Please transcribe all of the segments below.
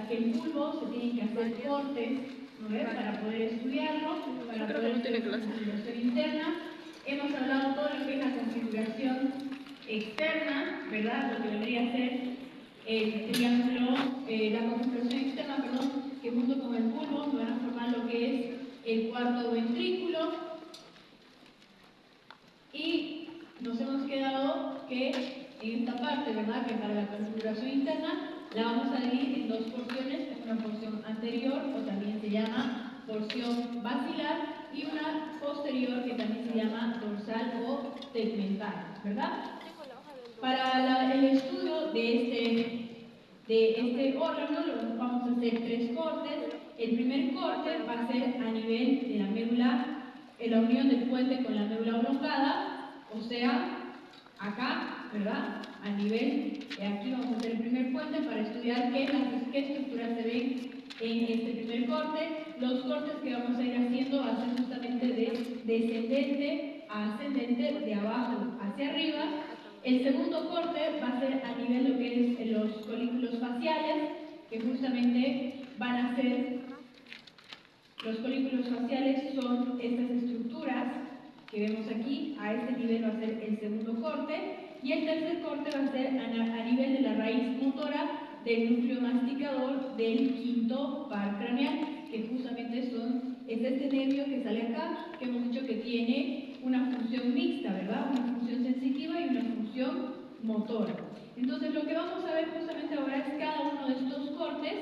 que el bulbo se tienen que hacer cortes, ¿no ves? Para poder estudiarlo, para poder estudiar la configuración interna. Hemos hablado todo lo que es la configuración externa, ¿verdad? Lo que debería ser, la configuración externa, perdón, que junto con el bulbo van a formar lo que es el cuarto ventrículo. Y nos hemos quedado que en esta parte, ¿verdad? Que para la configuración interna la vamos a dividir en dos porciones, una porción anterior, o también se llama porción basilar, y una posterior, que también se llama dorsal o tegmental, ¿verdad? Para el estudio de este órgano vamos a hacer tres cortes. El primer corte va a ser a nivel de la médula, en la unión del puente con la médula oblongada, o sea, acá, ¿verdad? A nivel, aquí vamos a hacer el primer puente para estudiar qué estructuras se ven en este primer corte. Los cortes que vamos a ir haciendo va a ser justamente de descendente a ascendente, de abajo hacia arriba. El segundo corte va a ser a nivel de lo que es los colículos faciales, que justamente van a ser, los colículos faciales son estas estructuras que vemos aquí. A este nivel va a ser el segundo corte. Y el tercer corte va a ser a nivel de la raíz motora del núcleo masticador del quinto par craneal, que justamente es este nervio que sale acá, que hemos dicho que tiene una función mixta, ¿verdad? Una función sensitiva y una función motora. Entonces lo que vamos a ver justamente ahora es cada uno de estos cortes,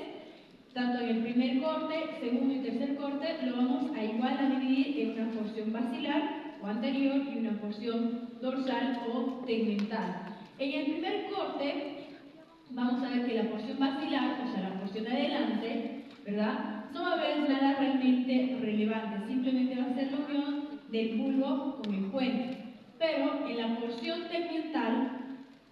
tanto en el primer corte, segundo y tercer corte, lo vamos a igual a dividir en una porción basilar o anterior y una porción dorsal o tegmental. En el primer corte vamos a ver que la porción basilar, o sea la porción de adelante, ¿verdad? No va a haber nada realmente relevante, simplemente va a ser la unión del bulbo con el puente. Pero en la porción tegmental,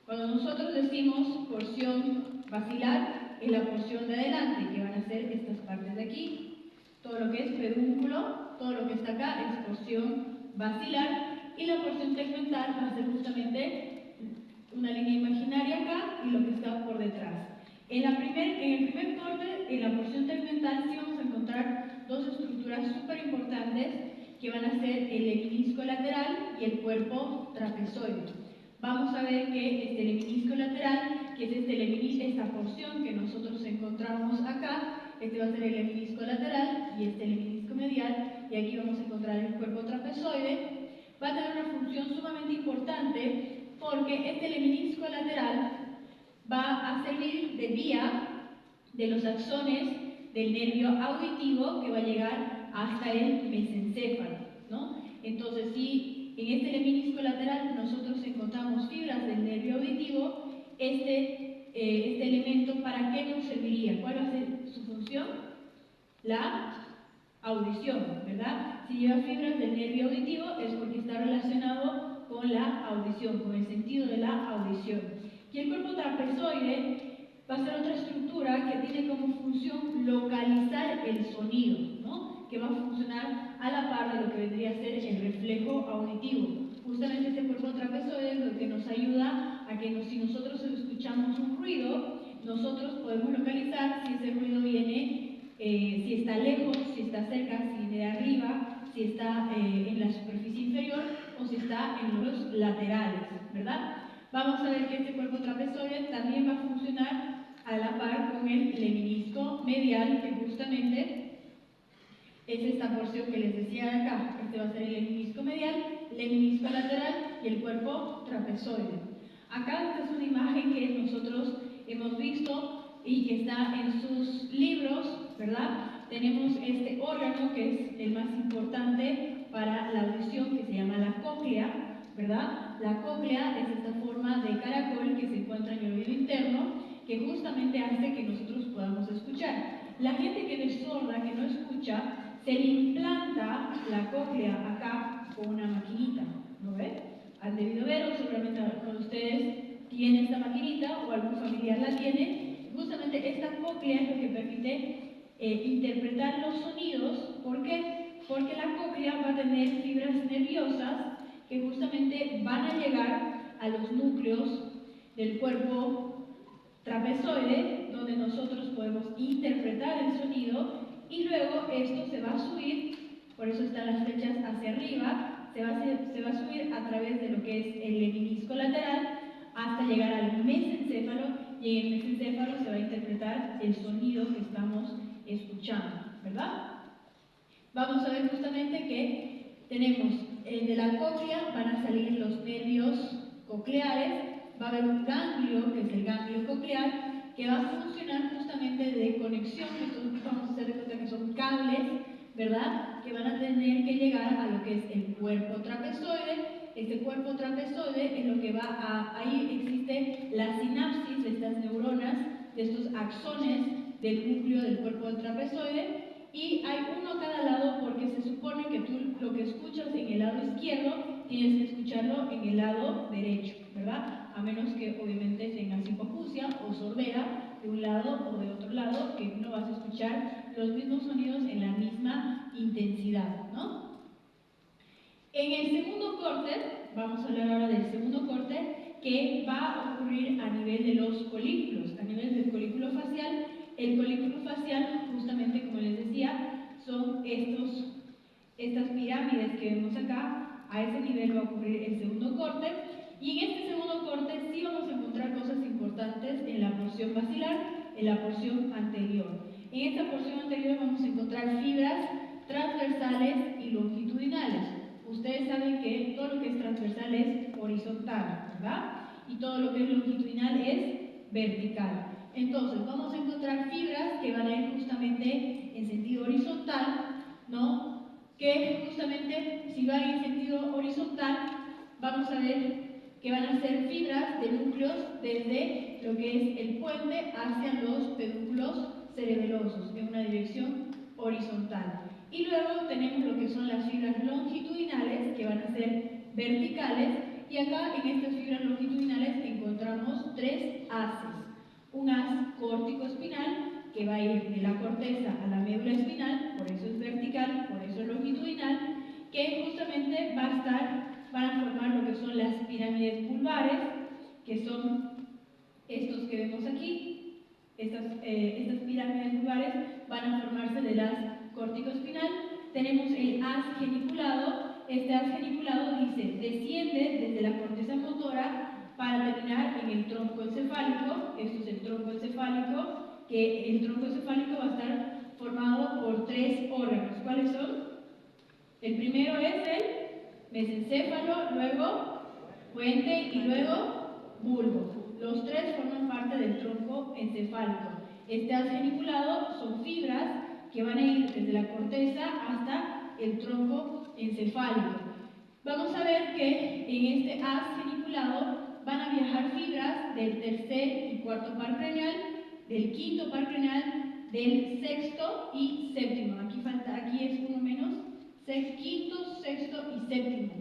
cuando nosotros decimos porción basilar, es la porción de adelante, que van a ser estas partes de aquí. Todo lo que es pedúnculo, todo lo que está acá es porción basilar, y la porción tegmental va a ser justamente una línea imaginaria acá y lo que está por detrás. En el primer corte, en la porción tegmental, sí vamos a encontrar dos estructuras súper importantes que van a ser el lemnisco lateral y el cuerpo trapezoide. Vamos a ver que el lemnisco lateral, que es esta porción que nosotros encontramos acá, este va a ser el lemnisco lateral y el lemnisco medial, y aquí vamos a encontrar el cuerpo trapezoide. Va a tener una función sumamente importante porque este lemnisco lateral va a servir de vía de los axones del nervio auditivo que va a llegar hasta el mesencéfalo, ¿no? Entonces, si en este lemnisco lateral nosotros encontramos fibras del nervio auditivo, este elemento, ¿para qué nos serviría? ¿Cuál va a ser su función? La audición, ¿verdad? Si lleva fibras del nervio auditivo es porque está relacionado con la audición, con el sentido de la audición. Y el cuerpo trapezoide va a ser otra estructura que tiene como función localizar el sonido, ¿no? Que va a funcionar a la par de lo que vendría a ser el reflejo auditivo. Justamente este cuerpo trapezoide es lo que nos ayuda a que si nosotros escuchamos un ruido, nosotros podemos localizar si ese ruido viene, si está lejos, si está cerca, si viene de arriba, si está en la superficie inferior o si está en los laterales, ¿verdad? Vamos a ver que este cuerpo trapezoide también va a funcionar a la par con el lemnisco medial, que justamente es esta porción que les decía de acá. Este va a ser el lemnisco medial, lemnisco lateral y el cuerpo trapezoide. Acá esta es una imagen que nosotros hemos visto y que está en sus libros, ¿verdad? Tenemos este órgano que es el más importante para la audición, que se llama la cóclea, ¿verdad? La cóclea es esta forma de caracol que se encuentra en el oído interno, que justamente hace que nosotros podamos escuchar. La gente que es sorda, que no escucha, se le implanta la cóclea acá con una maquinita, ¿no ve? Han debido ver, o seguramente alguno de ustedes tiene esta maquinita o algún familiar la tiene. Justamente esta cóclea es lo que permite interpretar los sonidos. ¿Por qué? Porque la cóclea va a tener fibras nerviosas que justamente van a llegar a los núcleos del cuerpo trapezoide, donde nosotros podemos interpretar por eso están las flechas hacia arriba, se va a subir a través de lo que es el lemnisco lateral hasta llegar al mesencéfalo, y en el mesencéfalo se va a interpretar el sonido que estamos escuchando, ¿verdad? Vamos a ver justamente que tenemos de la cóclea van a salir los nervios cocleares, va a haber un ganglio, que es el ganglio coclear, que va a funcionar justamente de conexión. Entonces vamos a hacer de cuenta que son cables, ¿verdad?, que van a tener que llegar a lo que es el cuerpo trapezoide. Este cuerpo trapezoide es lo que va a... Ahí existe la sinapsis de estas neuronas, de estos axones del núcleo del cuerpo trapezoide, y hay uno a cada lado porque se supone que tú lo que escuchas en el lado izquierdo tienes que escucharlo en el lado derecho, ¿verdad? A menos que obviamente tengas hipoacusia o sordera de un lado o de otro lado, que no vas a escuchar los mismos sonidos en la misma intensidad, ¿no? En el segundo corte, vamos a hablar ahora del segundo corte, que va a ocurrir a nivel de los colículos, a nivel del colículo facial. El colículo facial, justamente como les decía, son estas pirámides que vemos acá. A ese nivel va a ocurrir el segundo corte, y en este segundo corte sí vamos a encontrar cosas importantes en la porción basilar, en la porción anterior. En esta porción anterior vamos a encontrar fibras transversales y longitudinales. Ustedes saben que todo lo que es transversal es horizontal, ¿verdad? Y todo lo que es longitudinal es vertical. Entonces, vamos a encontrar fibras que van a ir justamente en sentido horizontal, ¿no? Que justamente, si van en sentido horizontal, vamos a ver que van a ser fibras de núcleos desde lo que es el puente hacia los pedúnculos cerebelosos, en una dirección horizontal. Y luego tenemos lo que son las fibras longitudinales, que van a ser verticales, y acá en estas fibras longitudinales encontramos tres haces. Un haz córtico-espinal, que va a ir de la corteza a la médula espinal, por eso es vertical, por eso es longitudinal, que justamente van a formar lo que son las pirámides pulvares, que son estos que vemos aquí. Estas pirámides pulvares van a formarse del haz córtico-espinal. Tenemos el haz geniculado. Este haz geniculado dice, desciende desde la corteza motora para terminar en el tronco encefálico. Esto es el tronco encefálico, que el tronco encefálico va a estar formado por tres órganos. ¿Cuáles son? El primero es el mesencéfalo, luego puente y luego bulbo. Los tres forman parte del tronco encefálico. Este haz geniculado son fibras que van a ir desde la corteza hasta el tronco encefálico. Vamos a ver que en este haz geniculado van a viajar fibras del tercer y cuarto par craneal, del quinto par craneal, del sexto y séptimo. Aquí es uno menos. Quinto, sexto y séptimo.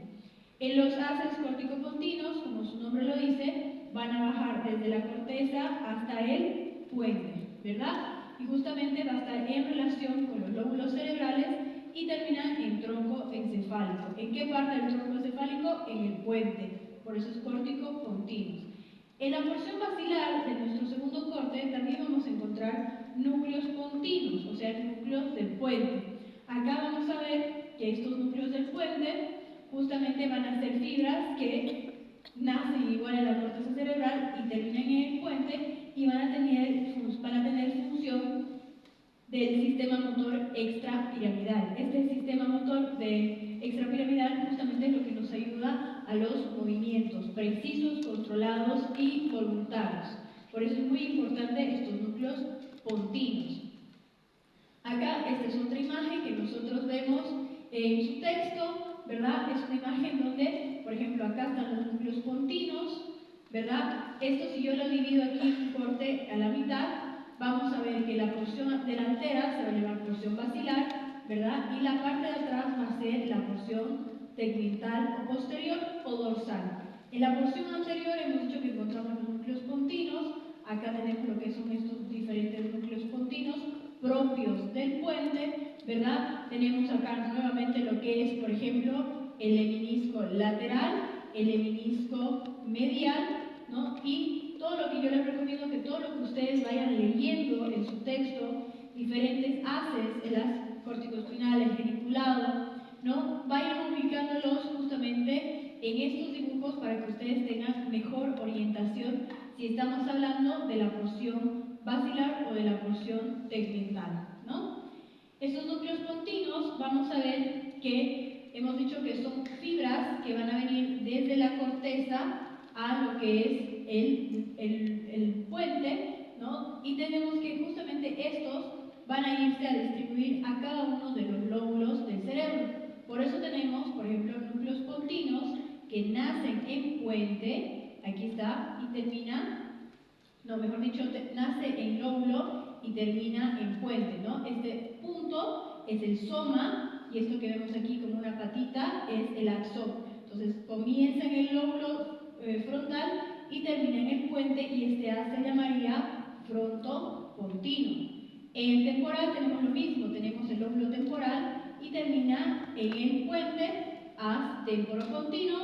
En los haces córtico-pontinos, como su nombre lo dice, van a bajar desde la corteza hasta el puente, ¿verdad? Y justamente va a estar en relación con los lóbulos cerebrales y terminan en tronco encefálico. ¿En qué parte del tronco encefálico? En el puente, por eso es córtico-pontinos. En la porción basilar de nuestro segundo corte también vamos a encontrar núcleos pontinos, o sea, núcleos del puente. Acá vamos a ver que estos núcleos del puente justamente van a ser fibras que nacen igual en la corteza cerebral y terminan en el puente, y van a tener función del sistema motor extrapiramidal. Este sistema motor extrapiramidal justamente es lo que nos ayuda a los movimientos precisos, controlados y voluntarios. Por eso es muy importante estos núcleos pontinos. Acá esta es otra imagen que nosotros vemos en su texto, ¿verdad? Es una imagen donde, por ejemplo, acá están los núcleos pontinos, ¿verdad? Esto, si yo lo divido aquí en corte a la mitad, vamos a ver que la porción delantera se va a llamar porción basilar, ¿verdad? Y la parte de atrás va a ser la porción tegmental o posterior o dorsal. En la porción anterior hemos dicho que encontramos los núcleos pontinos. Acá tenemos lo que son estos diferentes núcleos pontinos propios del puente, ¿verdad? Tenemos acá nuevamente lo que es, por ejemplo, el lemnisco lateral, el lemnisco medial, ¿no? Y todo lo que yo les recomiendo, que todo lo que ustedes vayan leyendo en su texto, diferentes haces, el haz corticoespinal, el geniculado, ¿no? Vayan ubicándolos justamente en estos dibujos para que ustedes tengan mejor orientación si estamos hablando de la porción basilar o de la porción tegmental, ¿no? Estos núcleos pontinos vamos a ver que hemos dicho que son fibras que van a venir desde la corteza a lo que es el puente, ¿no? Y tenemos que justamente estos van a irse a distribuir a cada uno de los lóbulos del cerebro. Por eso tenemos, por ejemplo, núcleos pontinos que nacen en puente, aquí está, y termina, no, mejor dicho, nace en lóbulo y termina en puente, ¿no? Este punto es el soma y esto que vemos aquí como una patita es el axón. Entonces comienza en el lóbulo frontal y termina en el puente y este A se llamaría frontopontino. En el temporal tenemos lo mismo, tenemos el lóbulo temporal y termina en el puente as temporopontino,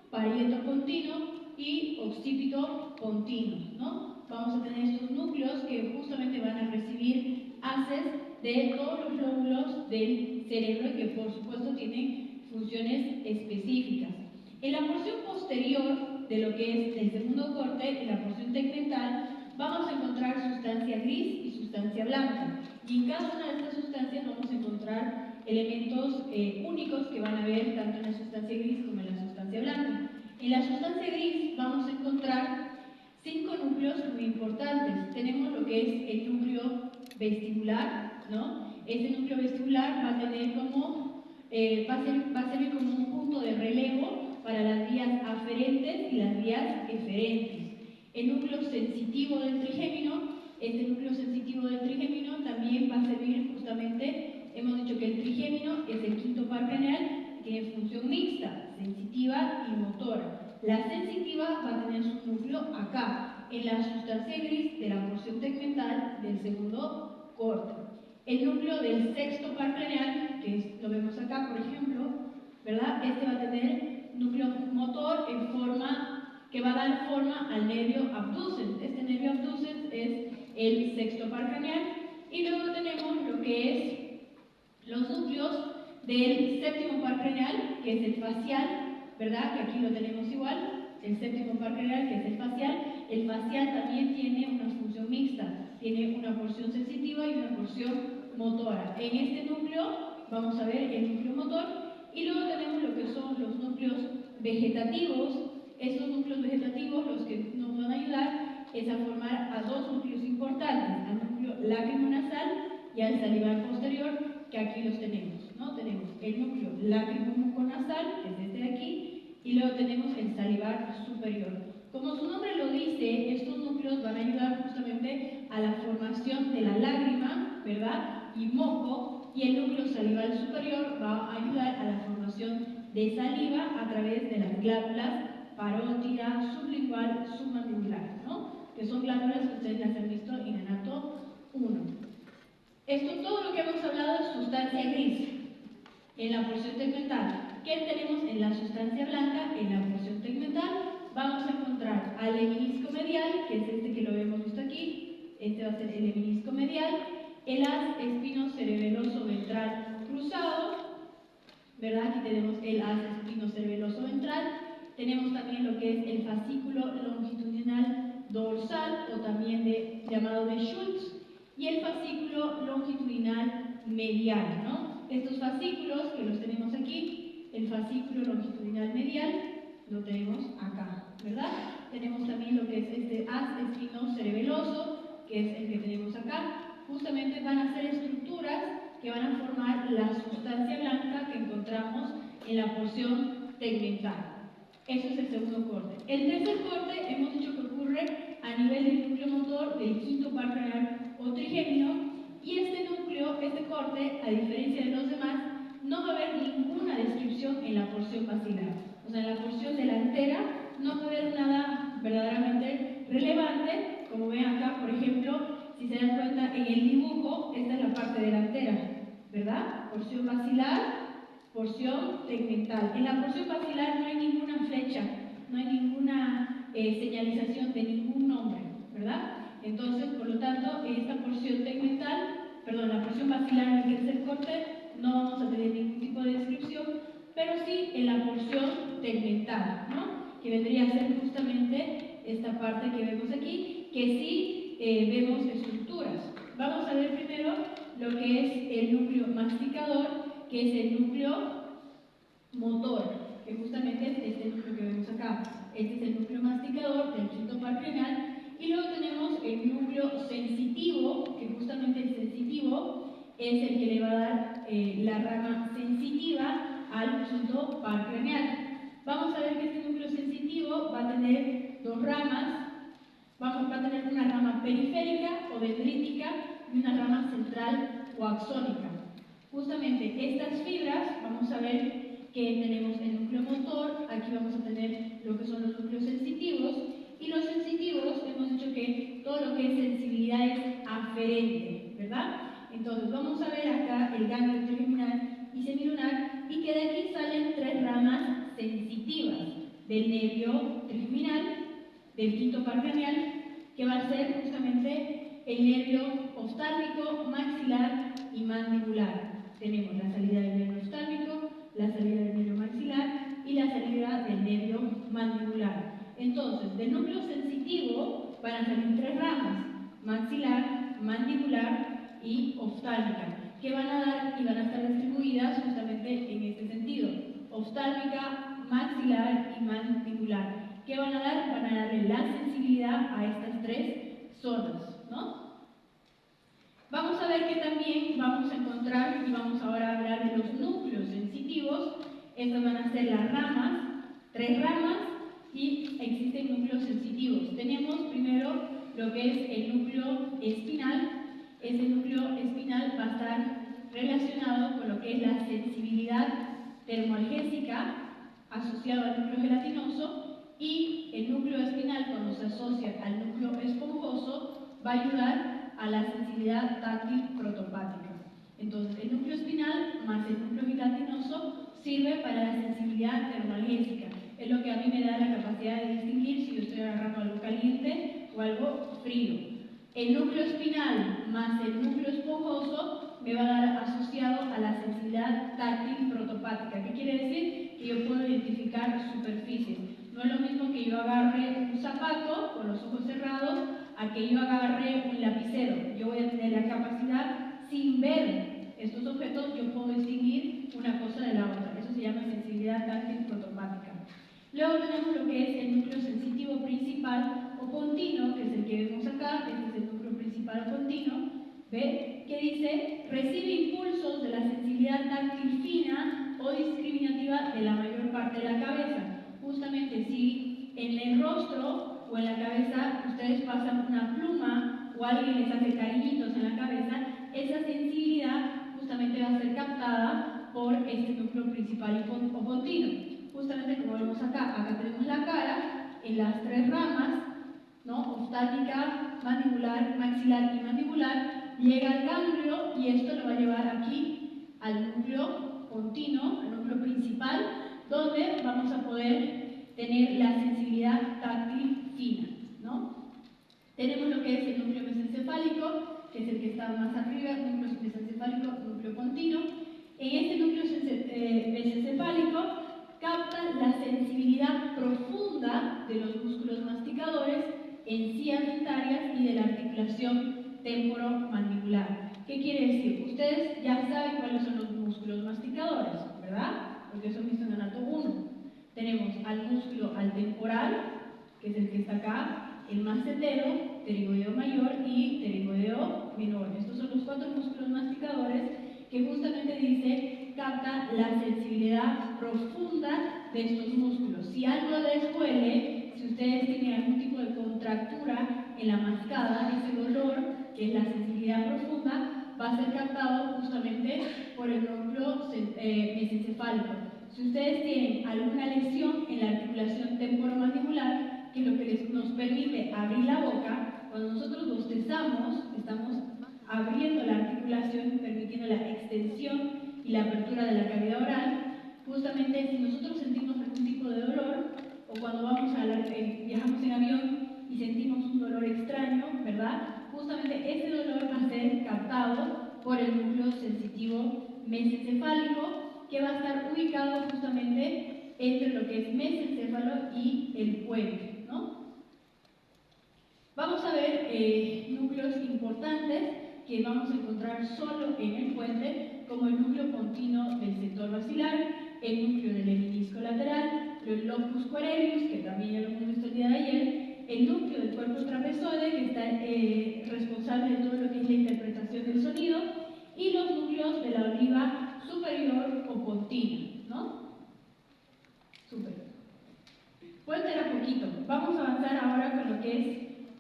parietopontino y occipito pontino, ¿no? Vamos a tener estos núcleos que justamente van a recibir haces de todos los lóbulos del cerebro y que por supuesto tienen funciones específicas. En la porción posterior de lo que es el segundo corte, en la porción tegmental, vamos a encontrar sustancia gris y sustancia blanca. Y en cada una de estas sustancias vamos a encontrar elementos únicos que van a ver tanto en la sustancia gris como en la sustancia blanca. En la sustancia gris vamos a encontrar 5 núcleos muy importantes. Tenemos lo que es el núcleo vestibular, ¿no? Este núcleo vestibular va a tener como, va a servir como un punto de relevo para las vías aferentes y las vías eferentes. El núcleo sensitivo del trigémino, este núcleo sensitivo del trigémino también va a servir justamente, hemos dicho que el trigémino es el quinto par craneal, tiene función mixta, sensitiva y motora. La sensitiva va a tener su núcleo acá, en la sustancia gris de la porción tegmental del segundo corte. El núcleo del sexto par craneal, lo vemos acá por ejemplo, ¿verdad? Este va a tener núcleo motor en forma que va a dar forma al nervio abducens. Este nervio abducens es el sexto par craneal. Y luego tenemos lo que es los núcleos del séptimo par craneal, que es el facial, ¿verdad? Que aquí lo tenemos igual, el séptimo par craneal, que es el facial. El facial también tiene una función mixta, tiene una porción sensitiva y una porción motora. En este núcleo vamos a ver el núcleo motor y luego tenemos lo que son los núcleos vegetativos. Estos núcleos vegetativos los que nos van a ayudar es a formar a 2 núcleos importantes, al núcleo lacrimonasal y al salivar posterior, que aquí los tenemos, ¿no? Tenemos el núcleo lacrimomuconasal, que es este de aquí, y luego tenemos el salivar superior. Como su nombre lo dice, estos núcleos van a ayudar justamente a la formación de la lágrima, ¿verdad? Y moco, y el núcleo salival superior va a ayudar a la formación de saliva a través de las glándulas parótida, sublingual, submandibular, ¿no? Que son glándulas que ustedes las han visto en anato 1. Esto, todo lo que hemos hablado es sustancia gris en la porción tegmental. ¿Qué tenemos en la sustancia blanca? En la porción tegmental vamos a encontrar al eminisco medial, que es este que lo hemos visto aquí. Este va a ser el eminisco medial. El haz espinocerebeloso ventral cruzado, ¿verdad? Aquí tenemos el haz espinocerebeloso ventral. Tenemos también lo que es el fascículo longitudinal dorsal, o también llamado de Schultz, y el fascículo longitudinal medial, ¿no? Estos fascículos que los tenemos aquí, el fascículo longitudinal medial, lo tenemos acá, ¿verdad? Tenemos también lo que es este haz espinocerebeloso, que es el que tenemos acá. Justamente van a ser estructuras que van a formar la sustancia blanca que encontramos en la porción tegmental. Eso es el segundo corte. El tercer corte hemos dicho que ocurre a nivel del núcleo motor del quinto par craneal o trigémino, y este núcleo, este corte, a diferencia de los demás, no va a haber ninguna descripción en la porción basilar. O sea, en la porción delantera no va a haber nada verdaderamente relevante. Como ven acá, por ejemplo, si se dan cuenta en el dibujo, esta es la parte delantera, ¿verdad? Porción basilar, porción tegmental. En la porción basilar no hay ninguna flecha, no hay ninguna señalización de ningún nombre, ¿verdad? Entonces, por lo tanto, en esta porción tegmental, perdón, la porción basilar en el tercer corte, no vamos a tener ningún tipo de descripción pero sí en la porción tegmental, ¿no? Que vendría a ser justamente esta parte que vemos aquí, que sí vemos estructuras. Vamos a ver primero lo que es el núcleo masticador, que es el núcleo motor, que justamente es este núcleo que vemos acá. Este es el núcleo masticador del quinto par craneal. Y luego tenemos el núcleo sensitivo, que justamente el sensitivo es el que le va a dar la rama sensitiva al quinto par craneal. Vamos a ver que este núcleo sensitivo va a tener dos ramas. Va a tener una rama periférica o dendrítica y una rama central o axónica. Justamente estas fibras, vamos a ver que tenemos el núcleo motor, aquí vamos a tener lo que son los núcleos sensitivos, y los sensitivos hemos dicho que todo lo que es sensibilidad es aferente, ¿verdad? Entonces vamos a ver acá el ganglio trigeminal y semilunar, y que de aquí salen tres ramas sensitivas del nervio trigeminal, del quinto par craneal, que va a ser justamente el nervio oftálmico, maxilar y mandibular. Tenemos la salida del nervio oftálmico, la salida del nervio maxilar y la salida del nervio mandibular. Entonces, del núcleo sensitivo van a salir tres ramas: maxilar, mandibular y oftálmica, que van a dar y van a estar distribuidas justamente en este sentido: oftálmica, maxilar y mandibular. ¿Qué van a dar? Van a darle la sensibilidad a estas tres zonas, ¿no? Vamos a ver que también vamos a encontrar, y vamos ahora a hablar de los núcleos sensitivos. Estas van a ser las ramas, tres ramas, y existen núcleos sensitivos. Tenemos primero lo que es el núcleo espinal. Ese núcleo espinal va a estar relacionado con lo que es la sensibilidad termoalgésica asociado al núcleo gelatinoso, y el núcleo espinal, cuando se asocia al núcleo esponjoso, va a ayudar a la sensibilidad táctil protopática. Entonces, el núcleo espinal más el núcleo gelatinoso sirve para la sensibilidad termoalgésica. Es lo que a mí me da la capacidad de distinguir si yo estoy agarrando algo caliente o algo frío. El núcleo espinal más el núcleo esponjoso me va a dar asociado a la sensibilidad táctil protopática. ¿Qué quiere decir? Que yo puedo identificar superficies. No es lo mismo que yo agarre un zapato con los ojos cerrados a que yo agarre un lapicero. Yo voy a tener la capacidad, sin ver estos objetos, yo puedo distinguir una cosa de la otra. Eso se llama sensibilidad táctil protopática. Luego tenemos lo que es el núcleo sensitivo principal o continuo, que es el que vemos acá. Este es el núcleo principal o continuo. ¿Ve? Que dice: recibe impulsos de la sensibilidad táctil fina o discriminativa de la mayor parte de la cabeza. Justamente si en el rostro o en la cabeza ustedes pasan una pluma o alguien les hace cariñitos en la cabeza, esa sensibilidad justamente va a ser captada por este núcleo principal o continuo. Justamente como vemos acá tenemos la cara en las tres ramas, ¿no? Oftálmica, mandibular, maxilar y mandibular. Llega al ganglio y esto lo va a llevar aquí al núcleo continuo, al núcleo principal, donde vamos a poder tener la sensibilidad táctil fina, ¿no? Tenemos lo que es el núcleo mesencefálico, que es el que está más arriba, núcleo mesencefálico, núcleo continuo. En este núcleo mesencefálico capta la sensibilidad profunda de los músculos masticadores, encías dentarias y de la articulación temporomandibular. ¿Qué quiere decir? Ustedes ya saben cuáles son los músculos masticadores, ¿verdad? Porque eso visto en Anato 1. Tenemos al músculo al temporal, que es el que está acá, el massetero, pterigoideo mayor y pterigoideo menor. Estos son los cuatro músculos masticadores que justamente dice capta la sensibilidad profunda de estos músculos. Si algo les duele, si ustedes tienen algún tipo de contractura en la mascada, ese dolor, que es la sensibilidad profunda, va a ser captado justamente por el núcleo mesencefálico. Si ustedes tienen alguna lesión en la articulación temporomandibular, que es lo que nos permite abrir la boca, cuando nosotros bostezamos, estamos abriendo la articulación, permitiendo la extensión y la apertura de la cavidad oral. Justamente si nosotros sentimos algún tipo de dolor, o cuando vamos viajamos en avión y sentimos un dolor extraño, ¿verdad? Justamente ese dolor va a ser captado por el núcleo sensitivo mesencefálico, que va a estar ubicado justamente entre lo que es mesencéfalo y el puente, ¿no? Vamos a ver núcleos importantes que vamos a encontrar solo en el puente, como el núcleo pontino del sector basilar, el núcleo del menisco lateral, el locus coeruleus, que también ya lo hemos visto el día de ayer, el núcleo del cuerpo trapezoide, que está responsable de todo lo que es la interpretación del sonido, y los núcleos de la oliva superior o pontina, ¿no? Súper. Puente era poquito. Vamos a avanzar ahora con lo que es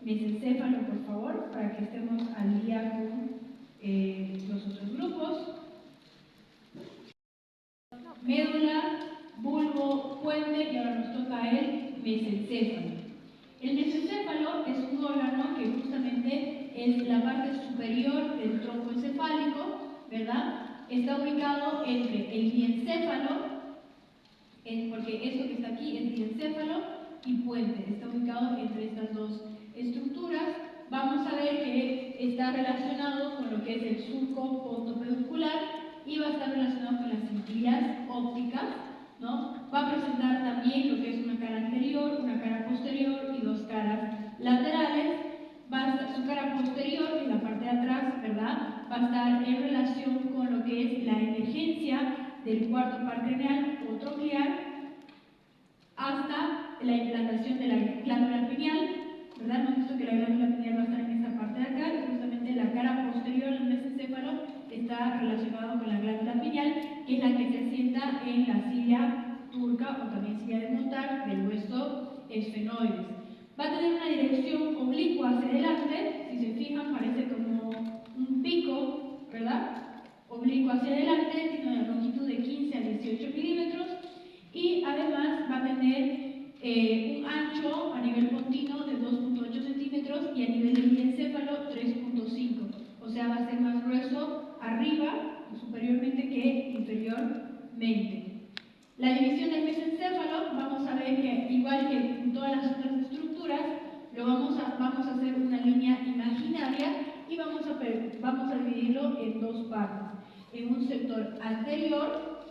mesencéfalo, por favor, para que estemos al día con los otros grupos. Médula, bulbo, puente, y ahora nos toca el mesencéfalo. El mesencéfalo es un órgano que justamente es la parte superior del tronco encefálico, ¿verdad? Está ubicado entre el diencéfalo, porque esto que está aquí es diencéfalo y puente, está ubicado entre estas dos estructuras. Vamos a ver que está relacionado con lo que es el surco pontopeduncular y va a estar relacionado con las cintillas ópticas, ¿no? Va a presentar también lo que es una cara anterior, una cara posterior y dos caras laterales. Su cara posterior, que es la parte de atrás, ¿verdad?, va a estar en relación con lo que es la emergencia del cuarto par craneal o troclear hasta la implantación de la glándula pineal, ¿verdad? Hemos visto que la glándula pineal va a estar en esta parte de acá y justamente la cara posterior del mesencéfalo está relacionado con la glándula pineal, que es la que se asienta en la silla turca o también silla de montar del hueso esfenoides. Va a tener una dirección oblicua hacia adelante, si se fijan parece como un pico, ¿verdad? Oblicuo hacia adelante, tiene una longitud de 15 a 18 milímetros y además va a tener un ancho a nivel pontino de 2.8 centímetros y a nivel del diencéfalo 3.5. O sea, va a ser más grueso arriba, superiormente, que inferiormente. La división del mesencéfalo, vamos a ver que igual que en todas las otras estructuras, vamos a hacer una línea imaginaria y vamos a dividirlo en dos partes. En un sector anterior,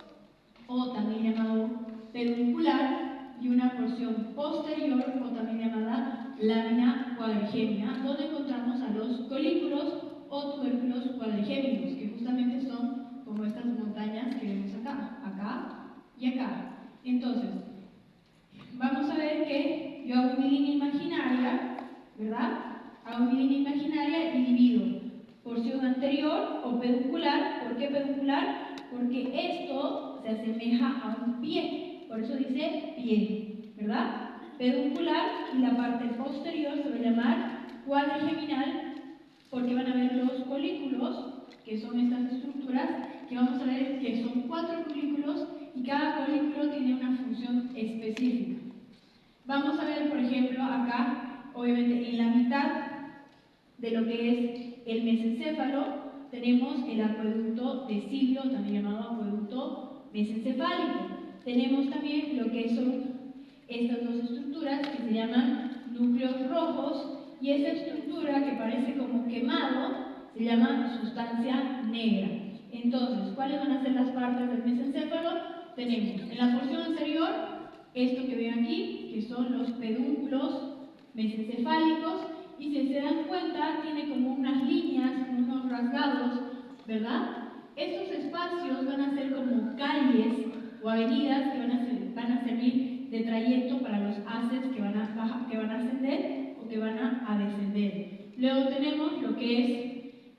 o también llamado peduncular, y una porción posterior, o también llamada lámina cuadrigémina, donde encontramos a los colículos o tubérculos cuadrigéminos, que justamente son como estas montañas que vemos acá y acá. Entonces, vamos a ver que yo hago mi línea imaginaria, ¿verdad? Hago mi línea imaginaria y divido porción anterior o peduncular. ¿Por qué peduncular? Porque esto se asemeja a un pie, por eso dice pie, ¿verdad? Peduncular, y la parte posterior se va a llamar cuadrigeminal, porque van a ver los colículos, que son estas estructuras, que vamos a ver que son 4 colículos y cada colículo tiene una función específica. Vamos a ver, por ejemplo, acá, obviamente en la mitad de lo que es el mesencéfalo, tenemos el acueducto de Silvio, también llamado acueducto mesencefálico. Tenemos también lo que son estas dos estructuras que se llaman núcleos rojos, y esta estructura que parece como quemado se llama sustancia negra. Entonces, ¿cuáles van a ser las partes del mesencéfalo? Tenemos en la porción anterior esto que ven aquí, que son los pedúnculos mesencefálicos, y si se dan cuenta tiene como unas líneas, como unos rasgados, ¿verdad? Estos espacios van a ser como calles o avenidas que van a servir de trayecto para los haces que van a ascender o que van a descender. Luego tenemos lo que es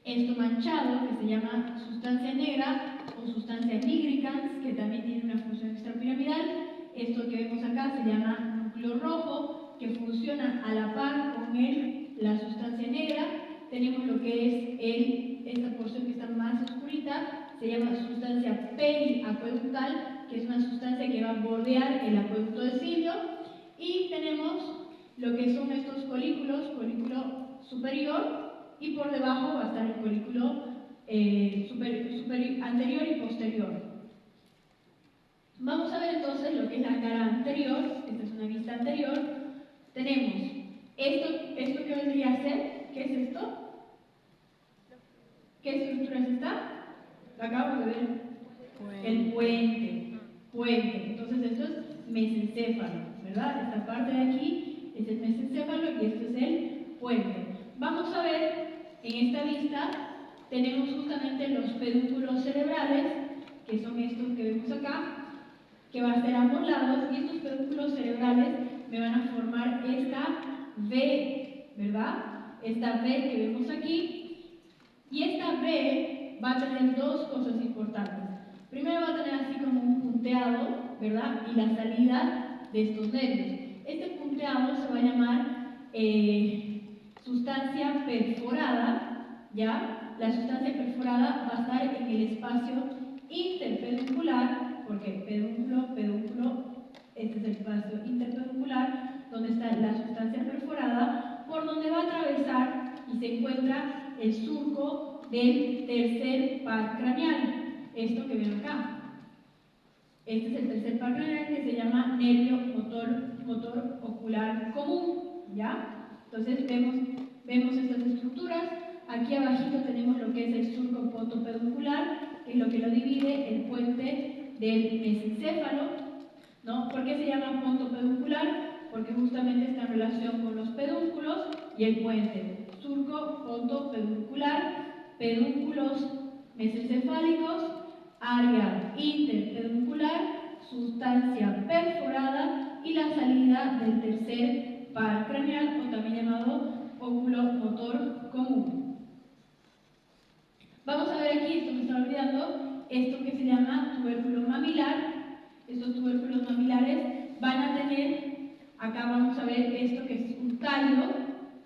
esto manchado, que se llama sustancia negra o sustancia nigricans, que también tiene una función extrapiramidal. Esto que vemos acá se llama núcleo rojo, que funciona a la par con la sustancia negra. Tenemos lo que es esta porción que está más oscurita, se llama sustancia periacueductal, que es una sustancia que va a bordear el acueducto de Silvio. Y tenemos lo que son estos colículos, colículo superior, y por debajo va a estar el colículo anterior y posterior. Vamos a ver entonces lo que es la cara anterior. Esta es una vista anterior. Tenemos esto que vendría a ser, ¿qué es esto? ¿Qué estructura es esta? La acabamos de ver. El puente. Puente. Entonces esto es mesencéfalo, ¿verdad? Esta parte de aquí es el mesencéfalo y esto es el puente. Vamos a ver, en esta vista tenemos justamente los pedúnculos cerebrales, que son estos que vemos acá, que van a ser a ambos lados, y estos pedúnculos cerebrales me van a formar esta V, ¿verdad? Esta V que vemos aquí, y esta V va a tener dos cosas importantes. Primero va a tener así como un punteado, ¿verdad? Y la salida de estos nervios. Este punteado se va a llamar sustancia perforada, ¿ya? La sustancia perforada va a estar en el espacio interpeduncular, porque pedúnculo, este es el espacio interpeduncular, donde está la sustancia perforada, por donde va a atravesar y se encuentra el surco del tercer par craneal. Esto que ven acá. Este es el tercer par craneal, que se llama nervio motor ocular común, ¿ya? Entonces vemos estas estructuras. Aquí abajito tenemos lo que es el surco pontopeduncular, que es lo que lo divide, el puente del mesencéfalo, ¿no? ¿Por qué se llama pontopeduncular? Porque justamente está en relación con los pedúnculos y el puente. Surco pontopeduncular, pedúnculos mesencefálicos, área interpeduncular, sustancia perforada y la salida del tercer par craneal, o también llamado óculo motor común. Vamos a ver aquí, esto me estaba olvidando, esto que se llama tubérculo mamilar. Estos tubérculos mamilares van a tener, acá vamos a ver esto que es un tallo,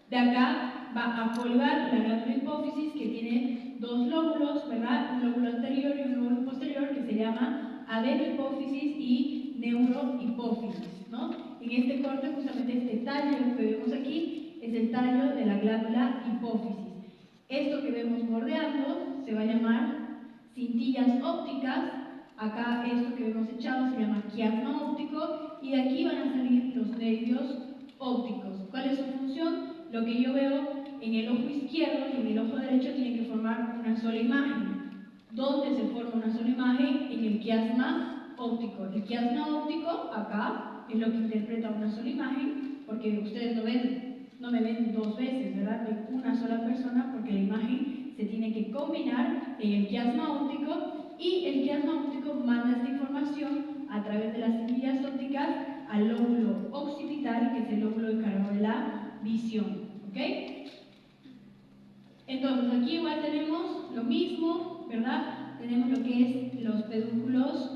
de acá va a colgar la glándula hipófisis, que tiene dos lóbulos, ¿verdad? Un lóbulo anterior y un lóbulo posterior, que se llama adenohipófisis y neurohipófisis, ¿no? En este corte, justamente este tallo que vemos aquí es el tallo de la glándula hipófisis. Esto que vemos bordeando se va a llamar cintillas ópticas. Acá esto que vemos echado se llama quiasma óptico, y de aquí van a salir los nervios ópticos. ¿Cuál es su función? Lo que yo veo en el ojo izquierdo y en el ojo derecho tiene que formar una sola imagen. ¿Dónde se forma una sola imagen? En el quiasma óptico. El quiasma óptico, acá, es lo que interpreta una sola imagen, porque ustedes no me ven dos veces, ¿verdad? De una sola persona, porque la imagen se tiene que combinar en el quiasma óptico, y el quiasma óptico manda esta información a través de las cintillas ópticas al lóbulo occipital, que es el lóbulo encargado de la visión, ¿ok? Entonces aquí igual tenemos lo mismo, ¿verdad? Tenemos lo que es los pedúnculos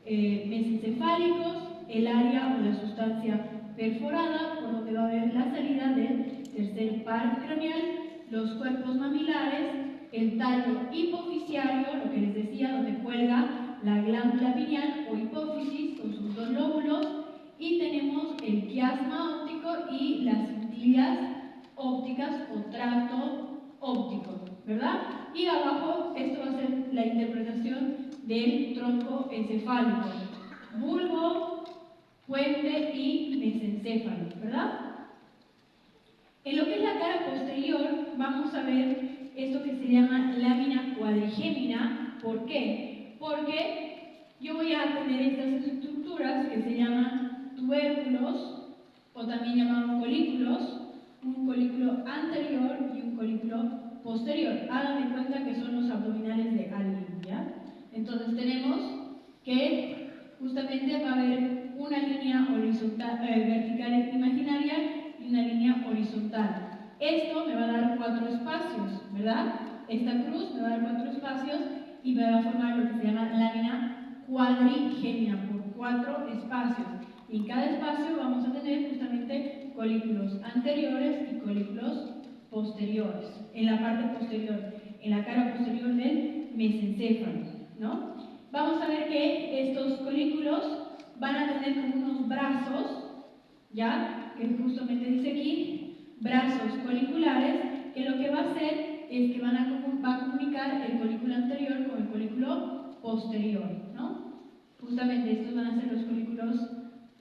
mesencefálicos, el área o la sustancia perforada, por donde va a haber la salida del tercer par craneal, los cuerpos mamilares, el tallo hipofisiario, lo que les decía, donde cuelga la glándula pineal o hipófisis con sus dos lóbulos, y tenemos el quiasma óptico y las cintillas ópticas o tracto óptico, ¿verdad? Y abajo esto va a ser la interpretación del tronco encefálico, bulbo, puente y mesencéfalo, ¿verdad? En lo que es la cara posterior vamos a ver esto que se llama lámina cuadrigémina. ¿Por qué? Porque yo voy a tener estas estructuras que se llaman tubérculos, o también llamados colículos, un colículo anterior y un colículo posterior. Hagan de cuenta que son los abdominales de alguien, ¿ya? Entonces tenemos que justamente va a haber una línea horizontal, vertical imaginaria y una línea horizontal. Esto me va a dar 4 espacios, ¿verdad? Esta cruz me va a dar 4 espacios y me va a formar lo que se llama lámina cuadrigémina, por 4 espacios. Y en cada espacio vamos a tener justamente colículos anteriores y colículos posteriores, en la parte posterior, en la cara posterior del mesencéfalo, ¿no? Vamos a ver que estos colículos van a tener como unos brazos, ¿ya? Que justamente dice aquí, brazos coliculares, que lo que va a hacer es que va a comunicar el colículo anterior con el colículo posterior, ¿no? Justamente estos van a ser los colículos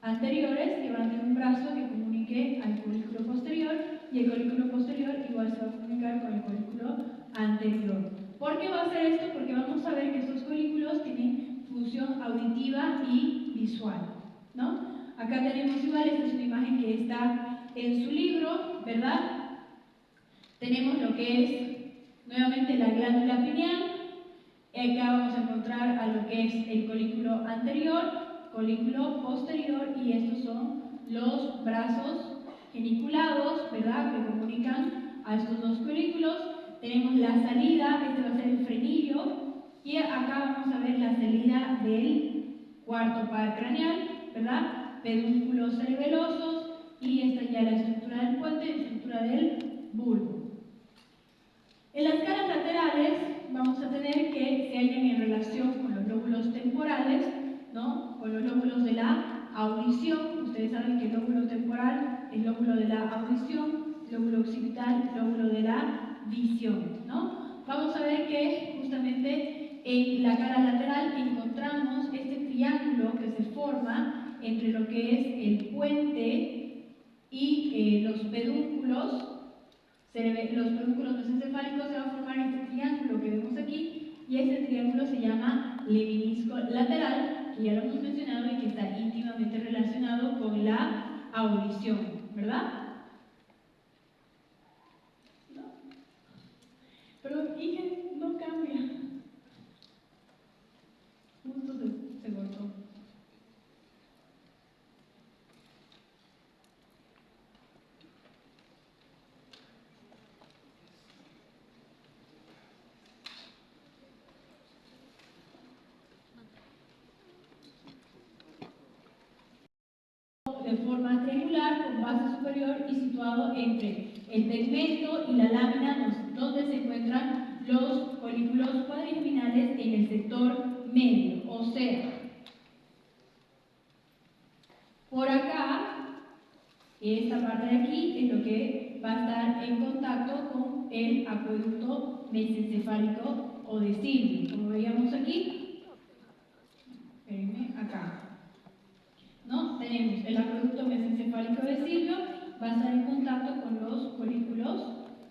anteriores, que van a tener un brazo que comunique al colículo posterior, y el colículo posterior igual se va a comunicar con el colículo anterior. ¿Por qué va a ser esto? Porque vamos a ver que estos colículos tienen función auditiva y visual, ¿no? Acá tenemos igual, esta es una imagen que está en su libro, ¿verdad? Tenemos lo que es nuevamente la glándula pineal. Acá vamos a encontrar a lo que es el colículo anterior, colículo posterior, y estos son los brazos geniculados, ¿verdad?, que comunican a estos dos colículos. Tenemos la salida, este va a ser el frenillo, y acá vamos a ver la salida del cuarto par craneal, ¿verdad?, pedúnculos cerebelosos, y esta ya la estructura del puente, estructura del bulbo. En las caras laterales vamos a tener que se hallan en relación con los lóbulos temporales, ¿no?, con los lóbulos de la audición. Ustedes saben que el lóbulo temporal es el lóbulo de la audición, lóbulo occipital, lóbulo de la visión, ¿no? Vamos a ver que justamente en la cara lateral encontramos este triángulo que se forma entre lo que es el puente y los pedúnculos. Los pedúnculos mesencefálicos, se va a formar este triángulo que vemos aquí, y este triángulo se llama lemnisco lateral, que ya lo hemos mencionado y que está íntimamente relacionado con la audición, ¿verdad? ¿No? Pero fíjense, no cambia. Justo se cortó. De forma triangular, con base superior y situado entre el tegmento y la lámina, donde se encuentran los colículos cuadrigeminales en el sector medio. O sea, por acá, esta parte de aquí es lo que va a estar en contacto con el acueducto mesencefálico o de Silvio. Como veíamos aquí, acá, ¿no? Tenemos el acueducto mesencefálico de Silvio, va a estar en contacto con los colículos,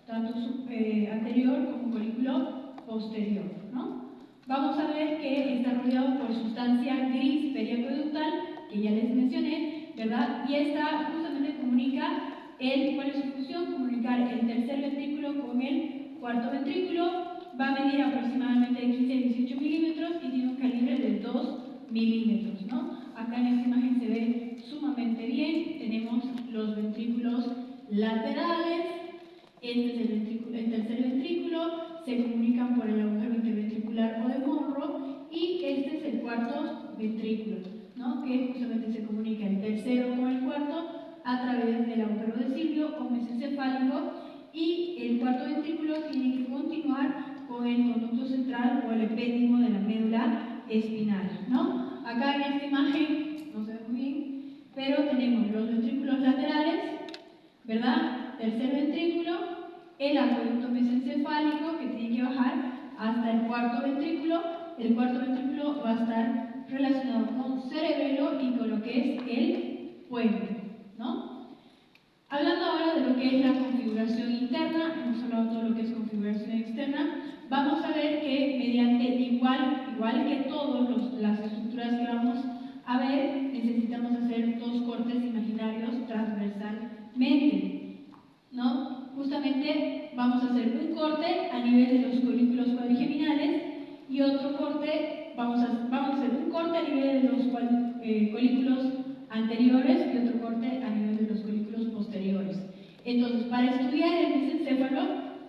tanto anterior como colículo posterior, ¿no? Vamos a ver que está rodeado por sustancia gris periacueductal, que ya les mencioné, ¿verdad? Y esta justamente comunica ¿cuál es su función? Comunicar el tercer ventrículo con el cuarto ventrículo. Va a medir aproximadamente 15 a 18 milímetros y tiene un calibre de 2 milímetros, ¿no? Acá en esta imagen se ve sumamente bien. Tenemos los ventrículos laterales. Este es el tercer ventrículo. Se comunican por el agujero interventricular o de Monro. Y este es el cuarto ventrículo, ¿no?, que justamente se comunica el tercero con el cuarto a través del agujero de Silvio o mesencefálico, y el cuarto ventrículo tiene que continuar con el conducto central o el epéndimo de la médula espinal, ¿no? Acá en esta imagen no se ve muy bien, pero tenemos los ventrículos laterales, ¿verdad? Tercer ventrículo, el acueducto mesencefálico que tiene que bajar hasta el cuarto ventrículo. El cuarto ventrículo va a estar relacionado con cerebelo y con lo que es el puente, ¿no? Hablando ahora de lo que es la configuración interna, hemos hablado de todo lo que es configuración externa. Vamos a ver que mediante igual que todas las estructuras que vamos a ver, necesitamos hacer dos cortes imaginarios transversalmente, ¿no? Justamente vamos a hacer un corte a nivel de los colículos cuadrigeminales y otro corte, vamos a hacer un corte a nivel de los colículos anteriores y otro corte a nivel de los colículos posteriores. Entonces, para estudiar el mesencéfalo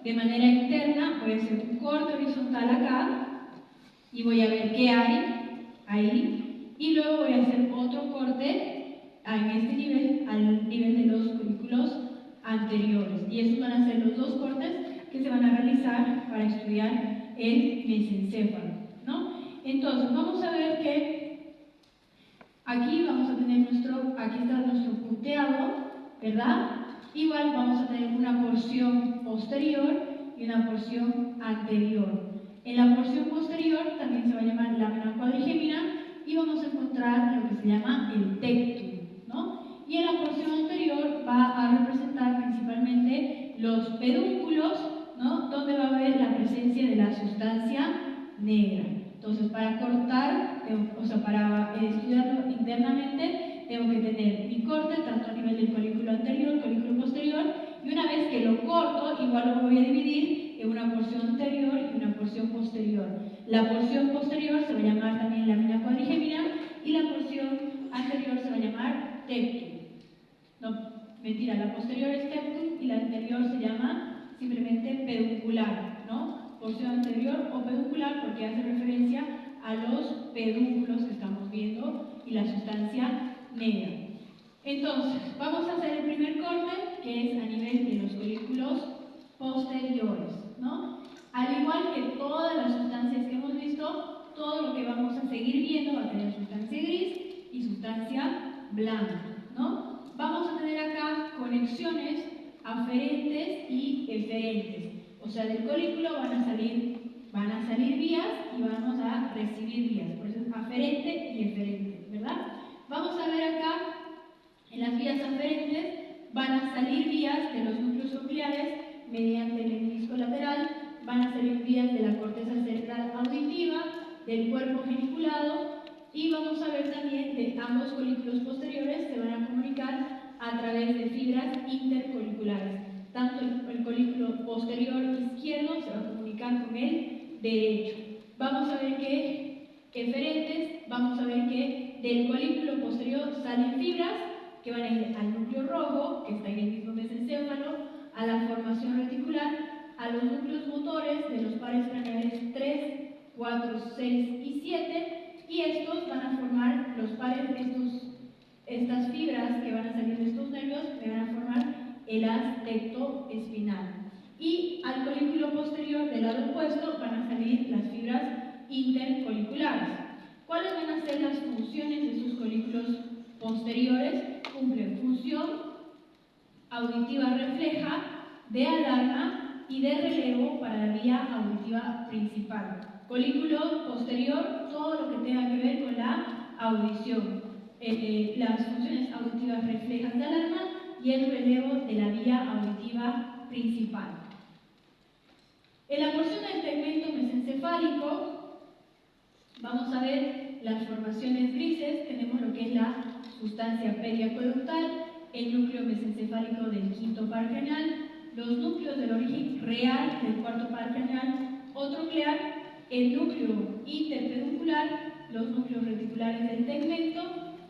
de manera interna, voy a hacer un corte horizontal acá y voy a ver qué hay ahí, y luego voy a hacer otro corte en este nivel, al nivel de los colículos anteriores. Y esos van a ser los dos cortes que se van a realizar para estudiar el mesencéfalo, ¿no? Entonces, vamos a ver que aquí vamos a tener aquí está nuestro punteado, ¿verdad? Igual vamos a tener una porción posterior y una porción anterior. En la porción posterior también se va a llamar lámina cuadrigémina y vamos a encontrar lo que se llama el tectum, ¿no? Y en la porción anterior va a representar principalmente los pedúnculos, ¿no?, donde va a haber la presencia de la sustancia negra. Entonces, para cortar, para estudiarlo internamente, tengo que tener mi corte, tanto a nivel del colículo anterior, colículo posterior, y una vez que lo corto, igual lo voy a dividir en una porción anterior y una porción posterior. La porción posterior se va a llamar también lámina cuadrigémina y la porción anterior se va a llamar tectum. No, mentira, la posterior es tectum y la anterior se llama simplemente peduncular, ¿no? Porción anterior o peduncular porque hace referencia a los pedúnculos que estamos viendo y la sustancia negra. Entonces, vamos a hacer el primer corte, que es a nivel de los colículos posteriores, ¿no? Al igual que todas las sustancias que hemos visto, todo lo que vamos a seguir viendo va a tener sustancia gris y sustancia blanca, ¿no? Vamos a tener acá conexiones aferentes y eferentes. O sea, del colículo van a salir vías y vamos a recibir vías. Por eso es aferente y eferente, ¿verdad? Vamos a ver acá, en las vías aferentes, van a salir vías de los núcleos nucleares mediante el menisco lateral, van a salir vías de la corteza cerebral auditiva, del cuerpo geniculado, y vamos a ver también de ambos colículos posteriores se van a comunicar a través de fibras intercoliculares. Tanto el colículo posterior izquierdo se va a comunicar con el derecho. Vamos a ver que eferentes, vamos a ver que del colículo posterior salen fibras que van a ir al núcleo rojo, que está en el mismo mesencéfalo, a la formación reticular, a los núcleos motores de los pares craneales 3, 4, 6 y 7, y estos van a formar los pares, estas fibras que van a salir de estos nervios, que van a formar el haz tectoespinal. Y al colículo posterior del lado opuesto van a salir las fibras intercoliculares. ¿Cuáles van a ser las funciones de sus colículos posteriores? Cumplen función auditiva refleja, de alarma y de relevo para la vía auditiva principal. Colículo posterior, todo lo que tenga que ver con la audición. Las funciones auditivas reflejas de alarma y el relevo de la vía auditiva principal. En la porción del tegmento mesencefálico vamos a ver las formaciones grises. Tenemos lo que es la sustancia periacueductal, el núcleo mesencefálico del quinto par craneal, los núcleos del origen real del cuarto par craneal o tronclear, el núcleo interpeduncular, los núcleos reticulares del tegmento,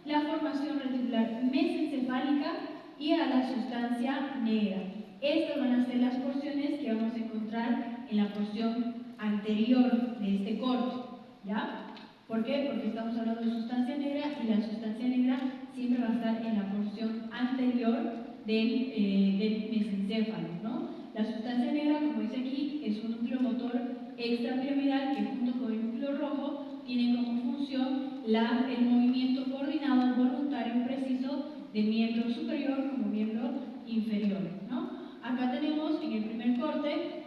la formación reticular mesencefálica y a la sustancia negra. Estas van a ser las porciones que vamos a encontrar en la porción anterior de este corte, ¿ya? ¿Por qué? Porque estamos hablando de sustancia negra y la sustancia negra siempre va a estar en la porción anterior del mesencéfalo, ¿no? La sustancia negra, como dice aquí, es un núcleo motor extrapiramidal que junto con el núcleo rojo tiene como función el movimiento coordinado, voluntario y preciso de miembro superior como miembro inferior, ¿no? Acá tenemos en el primer corte,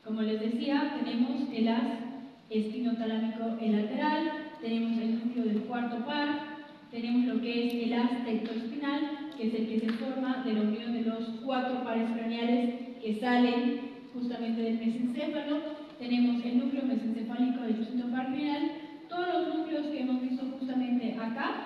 como les decía, tenemos el haz espinotalámico lateral, tenemos el núcleo del cuarto par, tenemos lo que es el haz tectoespinal, que es el que se forma de la unión de los cuatro pares craneales que salen justamente del mesencéfalo, tenemos el núcleo mesencefálico del quinto par craneal, todos los núcleos que hemos visto justamente acá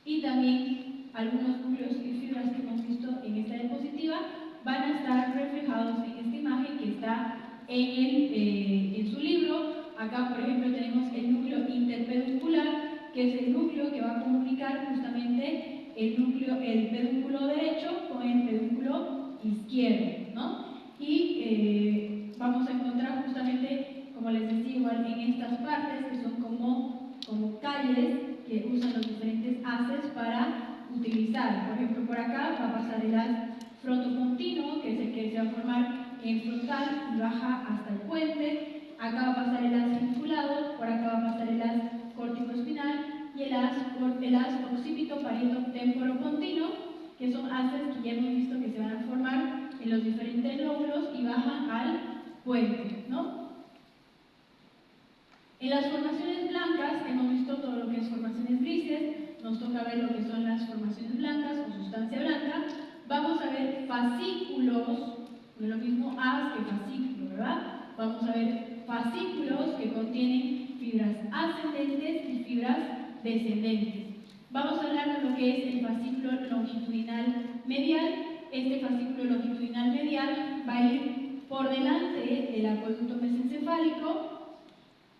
y también algunos núcleos y fibras que hemos visto en esta diapositiva van a estar reflejados en esta imagen que está en su libro. Acá, por ejemplo, tenemos el núcleo interpeduncular, que es el núcleo que va a comunicar justamente el pedúnculo derecho con el pedúnculo izquierdo, ¿no? Y vamos a encontrar justamente, como les decía, igual en estas partes que son como calles que usan los diferentes haces para utilizar. Por ejemplo, por acá va a pasar el haz frontopontino, que es el que se va a formar en frontal y baja hasta el puente. Acá va a pasar el haz geniculado, por acá va a pasar el haz córtico-espinal y el haz occipito parieto temporopontino, que son haces que ya hemos visto que se van a formar en los diferentes lóbulos y bajan al puente, ¿no? En las formaciones blancas hemos visto todo lo que es formaciones grises, nos toca ver lo que son las formaciones blancas o sustancia blanca. Vamos a ver fascículos, no es lo mismo haz que fascículo, ¿verdad? Vamos a ver fascículos que contienen fibras ascendentes y fibras descendentes. Vamos a hablar de lo que es el fascículo longitudinal medial. Este fascículo longitudinal medial va a ir por delante del acueducto mesencefálico,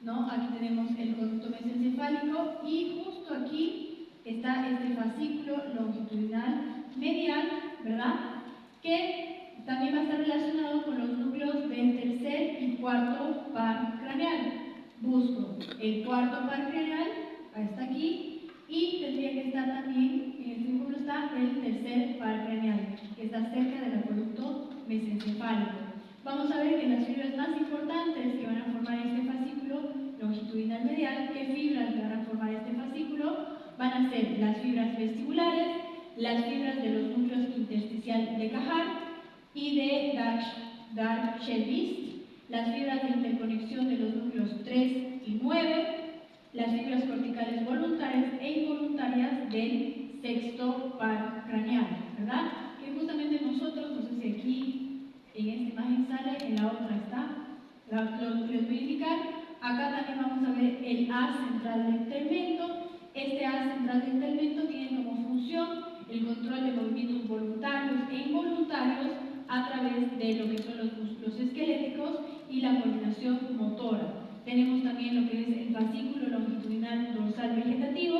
¿no? Aquí tenemos el conducto mesencefálico y justo aquí está este fascículo longitudinal medial, ¿verdad? Que también va a estar relacionado con los núcleos del tercer y cuarto par craneal. Busco el cuarto par craneal, está aquí, y tendría que estar también, en este círculo está el tercer par craneal, que está cerca del acueducto mesencefálico. Vamos a ver que las fibras más importantes que van a formar este fascículo longitudinal medial, ¿qué fibras van a formar este fascículo? Van a ser las fibras vestibulares, las fibras de los núcleos intersticial de Cajal y de Dark-Shelby, las fibras de interconexión de los núcleos 3 y 9, las fibras corticales voluntarias e involuntarias del sexto par craneal, ¿verdad? Que justamente nosotros, no sé si aquí en esta imagen sale, en la otra está, les voy a indicar. Acá también vamos a ver el haz central del tegmento. Este haz central del tegmento tiene como función el control de movimientos voluntarios e involuntarios a través de lo que son los músculos esqueléticos y la coordinación motora. Tenemos también lo que es el fascículo longitudinal dorsal vegetativo,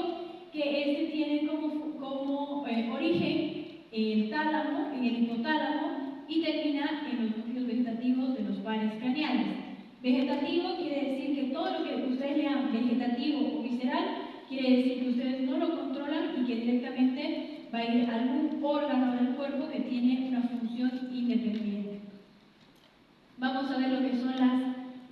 que este tiene como origen el tálamo, en el hipotálamo, y termina en los núcleos vegetativos de los pares craneales. Vegetativo quiere decir que todo lo que ustedes lean vegetativo o visceral quiere decir que ustedes no lo controlan y que directamente va a ir a algún órgano del cuerpo que tiene una función independiente. Vamos a ver lo que son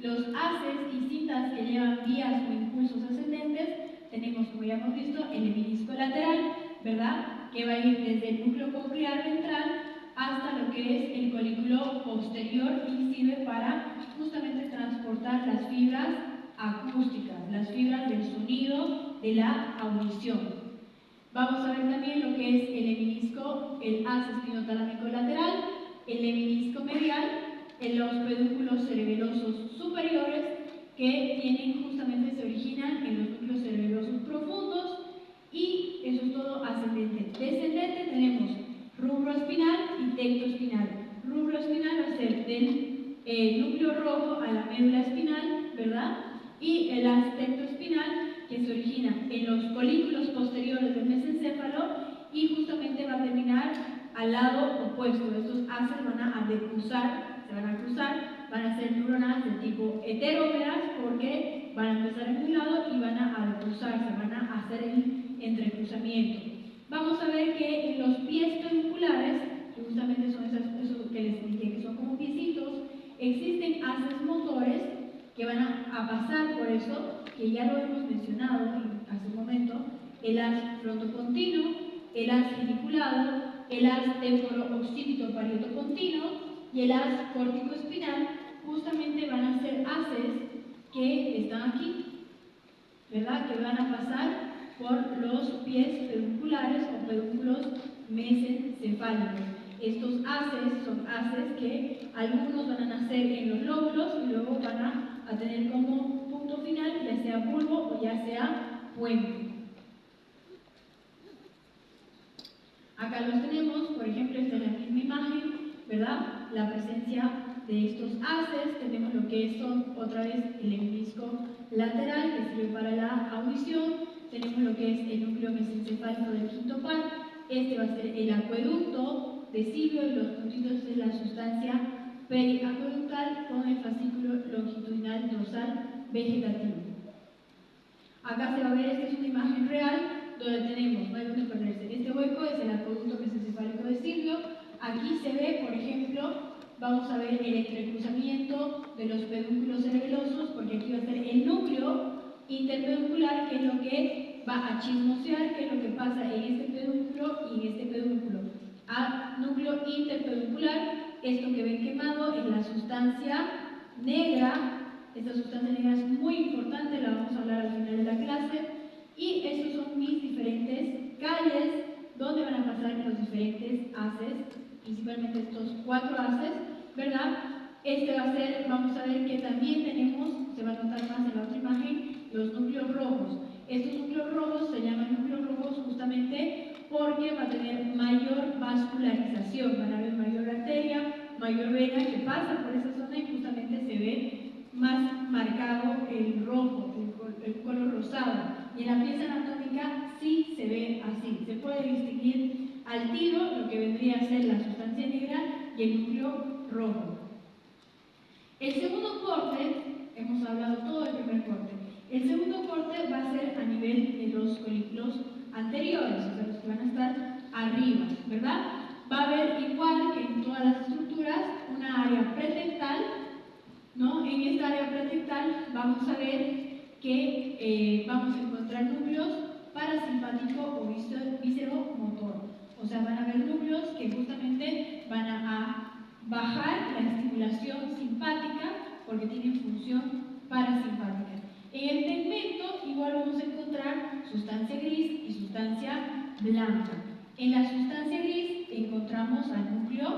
los haces y cintas que llevan vías o impulsos ascendentes. Tenemos, como ya hemos visto, el menisco lateral, ¿verdad? Que va a ir desde el núcleo coclear ventral hasta lo que es el colículo posterior y sirve para justamente transportar las fibras acústicas, las fibras del sonido, de la audición. Vamos a ver también lo que es el menisco, el haz espinotalámico lateral, el menisco medial, en los pedúnculos cerebelosos superiores que tienen justamente, se originan en los núcleos cerebelosos profundos, y eso es todo ascendente. Descendente tenemos rubro espinal y tecto espinal. Rubro espinal va a ser del núcleo rojo a la médula espinal, ¿verdad? Y el haz tecto espinal que se origina en los colículos posteriores del mesencéfalo y justamente va a terminar al lado opuesto. Estos haces van a decruzar, se van a cruzar, van a ser neuronas de tipo heterómeras porque van a empezar en un lado y van a decruzarse, van a hacer el entrecruzamiento. Vamos a ver que en los pies pedunculares, que justamente son esos que les dije que son como piecitos, existen haces motores que van a pasar por eso, que ya lo hemos mencionado hace un momento, el haz frontopontino, el haz geniculado, el haz temporo-occipito parieto-pontino y el haz córtico-espinal. Justamente van a ser haces que están aquí, ¿verdad? Que van a pasar por los pies pedunculares o pedúnculos mesencefálicos. Estos haces son haces que algunos van a nacer en los lóbulos y luego van a tener como punto final ya sea bulbo o ya sea puente. Acá los tenemos, por ejemplo, esta es la misma imagen, ¿verdad? La presencia de estos haces. Tenemos lo que son otra vez el menisco lateral que sirve para la audición. Tenemos lo que es el núcleo mesencefálico del quinto par. Este va a ser el acueducto de Silvio y los puntitos de la sustancia periacueductal con el fascículo longitudinal dorsal vegetativo. Acá se va a ver, esta es una imagen real donde tenemos, no hay donde perderse, este hueco es el acueducto mesencefálico de Silvio. Aquí se ve, por ejemplo, vamos a ver el entrecruzamiento de los pedúnculos cerebelosos, porque aquí va a ser el núcleo interpeduncular, que es lo que va a chismosear, que es lo que pasa en este pedúnculo y en este pedúnculo. A núcleo interpeduncular, esto que ven quemado es la sustancia negra. Esta sustancia negra es muy importante, la vamos a hablar al final de la clase. Y estos son mis diferentes calles donde van a pasar los diferentes haces, principalmente estos 4 haces, ¿verdad? Este va a ser, vamos a ver que también tenemos los núcleos rojos. Estos núcleos rojos se llaman núcleos rojos justamente porque va a tener mayor vascularización, van a haber mayor arteria, mayor vena que pasa por esa zona y justamente se ve más marcado el rojo, el color rosado. Y en la pieza anatómica sí se ve así, se puede distinguir al tiro lo que vendría a ser la sustancia negra y el núcleo rojo. El segundo corte, hemos hablado todo el primer corte, el segundo corte va a ser a nivel de los colículos anteriores, o sea, los que van a estar arriba, ¿verdad? Va a haber, igual que en todas las estructuras, una área pretectal, ¿no? En esta área pretectal vamos a ver que vamos a encontrar núcleos parasimpático o víscero-motor. O sea, van a haber núcleos que justamente van a bajar la estimulación simpática porque tienen función parasimpática. En el tegmento igual vamos a encontrar sustancia gris y sustancia blanca. En la sustancia gris encontramos al núcleo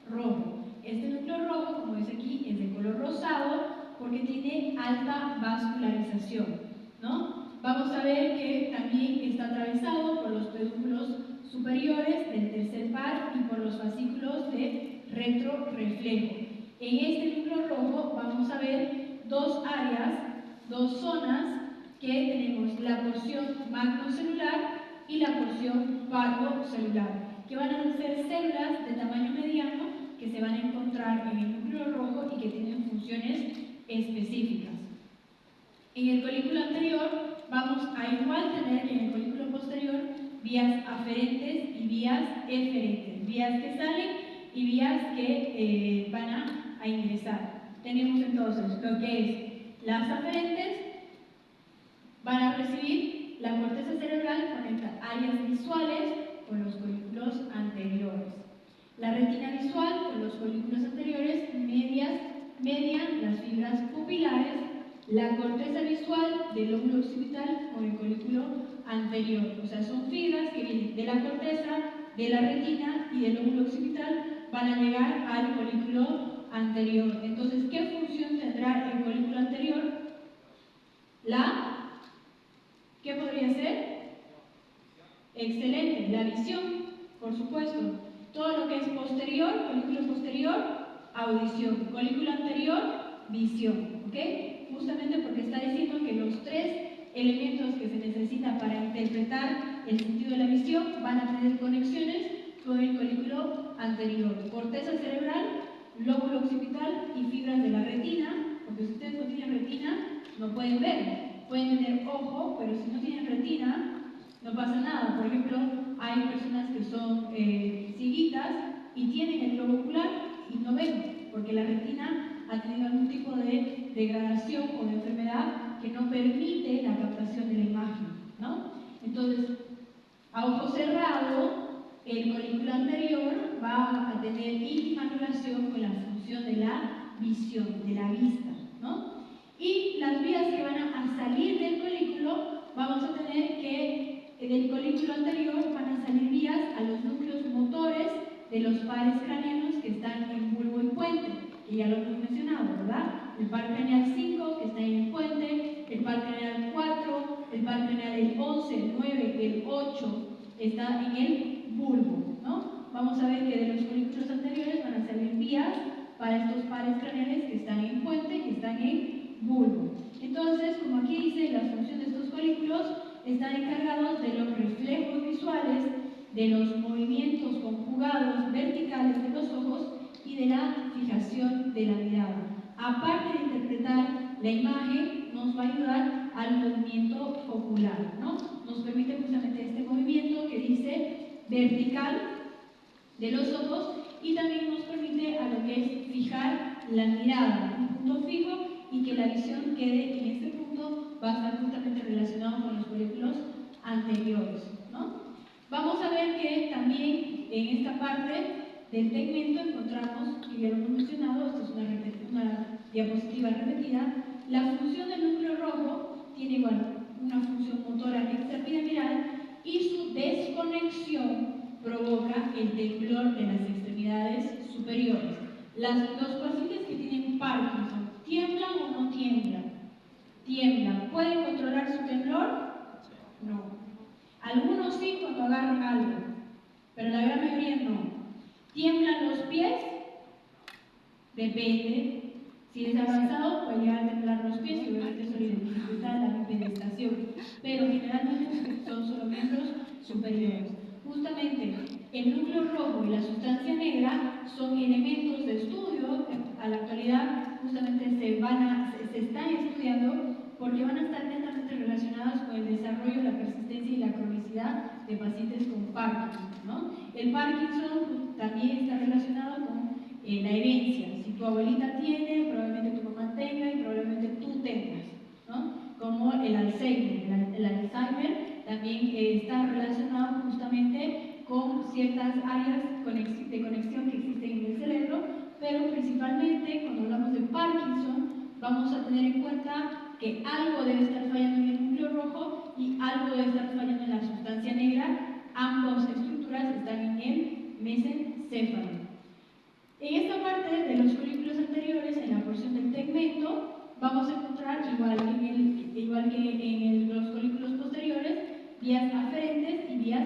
rojo. Este núcleo rojo, como dice aquí, es de color rosado porque tiene alta vascularización, ¿no? Vamos a ver que también está atravesado por los pedúnculos superiores del tercer par y por los fascículos de retroreflejo. En este núcleo rojo vamos a ver dos áreas, dos zonas, que tenemos la porción magnocelular y la porción parvocelular, que van a ser células de tamaño mediano que se van a encontrar en el núcleo rojo y que tienen funciones específicas. En el colículo anterior vamos a igual tener que en el colículo posterior vías aferentes y vías eferentes, vías que salen y vías que van a ingresar. Tenemos entonces lo que es las aferentes, van a recibir la corteza cerebral, conecta áreas visuales con los colículos anteriores. La retina visual con los colículos anteriores median las fibras pupilares, la corteza visual del lóbulo occipital con el colículo anterior. O sea, son fibras que vienen de la corteza, de la retina y del lóbulo occipital, van a llegar al colículo anterior. Entonces, ¿qué función tendrá el colículo anterior? ¿Qué podría ser? Excelente, la visión, por supuesto. Todo lo que es posterior, colículo posterior, audición. Colículo anterior, visión. ¿Ok? Justamente porque está diciendo que los tres elementos que se necesitan para interpretar el sentido de la visión van a tener conexiones con el colículo anterior. Corteza cerebral, lóbulo occipital y fibras de la retina, porque si ustedes no tienen retina, no pueden ver. Pueden tener ojo, pero si no tienen retina, no pasa nada. Por ejemplo, hay personas que son cieguitas y tienen el globo ocular y no ven, porque la retina ha tenido algún tipo de degradación o de enfermedad que no permite la captación de la imagen, ¿no? Entonces, a ojo cerrado, el colículo anterior va a tener íntima relación con la función de la visión, de la vista, ¿no? Y las vías que van a salir del colículo, vamos a tener que del colículo anterior van a salir vías a los núcleos motores de los pares craneanos que están en bulbo y puente, que ya lo hemos mencionado, ¿verdad? El par craneal 5 que está en el puente, el par craneal 4, el par craneal el 11, el 9, el 8 está en el bulbo, ¿no? Vamos a ver que de los colículos anteriores van a salir vías para estos pares craneales que están en puente y están en bulbo. Entonces, como aquí dice, la función de estos colículos están encargados de los reflejos visuales, de los movimientos conjugados verticales de los ojos y de la fijación de la mirada. Aparte de interpretar la imagen, nos va a ayudar al movimiento ocular, ¿no? Nos permite justamente este movimiento que dice vertical de los ojos y también nos permite a lo que es fijar la mirada, un punto fijo, y que la visión quede en este punto, va a estar justamente relacionado con los colículos anteriores, ¿no? Vamos a ver que también en esta parte del tegmento encontramos, que ya lo hemos mencionado, esta es una diapositiva repetida, la función del núcleo rojo tiene igual una función motora extrapiramidal y su desconexión provoca el temblor de las extremidades superiores. Los pacientes que tienen Parkinson, ¿tiemblan o no tiemblan? Tiemblan. ¿Pueden controlar No. Algunos sí cuando agarran algo, pero la gran mayoría no. ¿Tiemblan los pies? Depende. Si es avanzado, puede llegar a temblar los pies y obviamente eso le dificulta la bipedestación. Pero generalmente son solo miembros superiores. Justamente el núcleo rojo y la sustancia negra son elementos de estudio que a la actualidad justamente se están estudiando porque van a estar netamente relacionados con el desarrollo, la persistencia y la cronicidad de pacientes con Parkinson, ¿no? El Parkinson también está relacionado con la herencia. Si tu abuelita tiene, probablemente tu mamá tenga y probablemente tú tengas, ¿no? Como el Alzheimer. El Alzheimer también está relacionado justamente con ciertas áreas de conexión que existen en el cerebro, pero principalmente cuando hablamos de Parkinson vamos a tener en cuenta que algo debe estar fallando en el núcleo rojo y algo debe estar fallando en la sustancia negra. Ambas estructuras están en el mesencéfalo. En esta parte de los colículos anteriores, en la porción del tegmento, vamos a encontrar, igual que en los colículos posteriores, vías aferentes y vías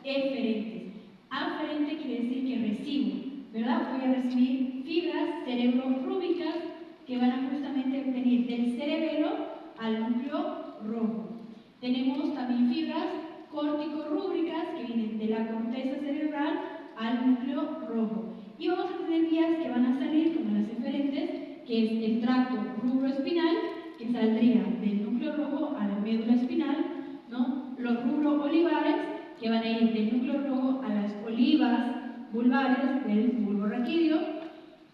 eferentes. Aferente quiere decir que recibo, ¿verdad? Voy a recibir fibras cerebro-rúbicas que van a justamente venir del cerebelo al núcleo rojo. Tenemos también fibras córtico-rúbricas que vienen de la corteza cerebral al núcleo rojo. Y vamos a tener vías que van a salir como las eferentes, que es el tracto rubroespinal, que saldría del núcleo rojo a la médula espinal, ¿no? Los rubro-olivares, que van a ir del núcleo rojo a las olivas vulvares del bulbo raquídeo.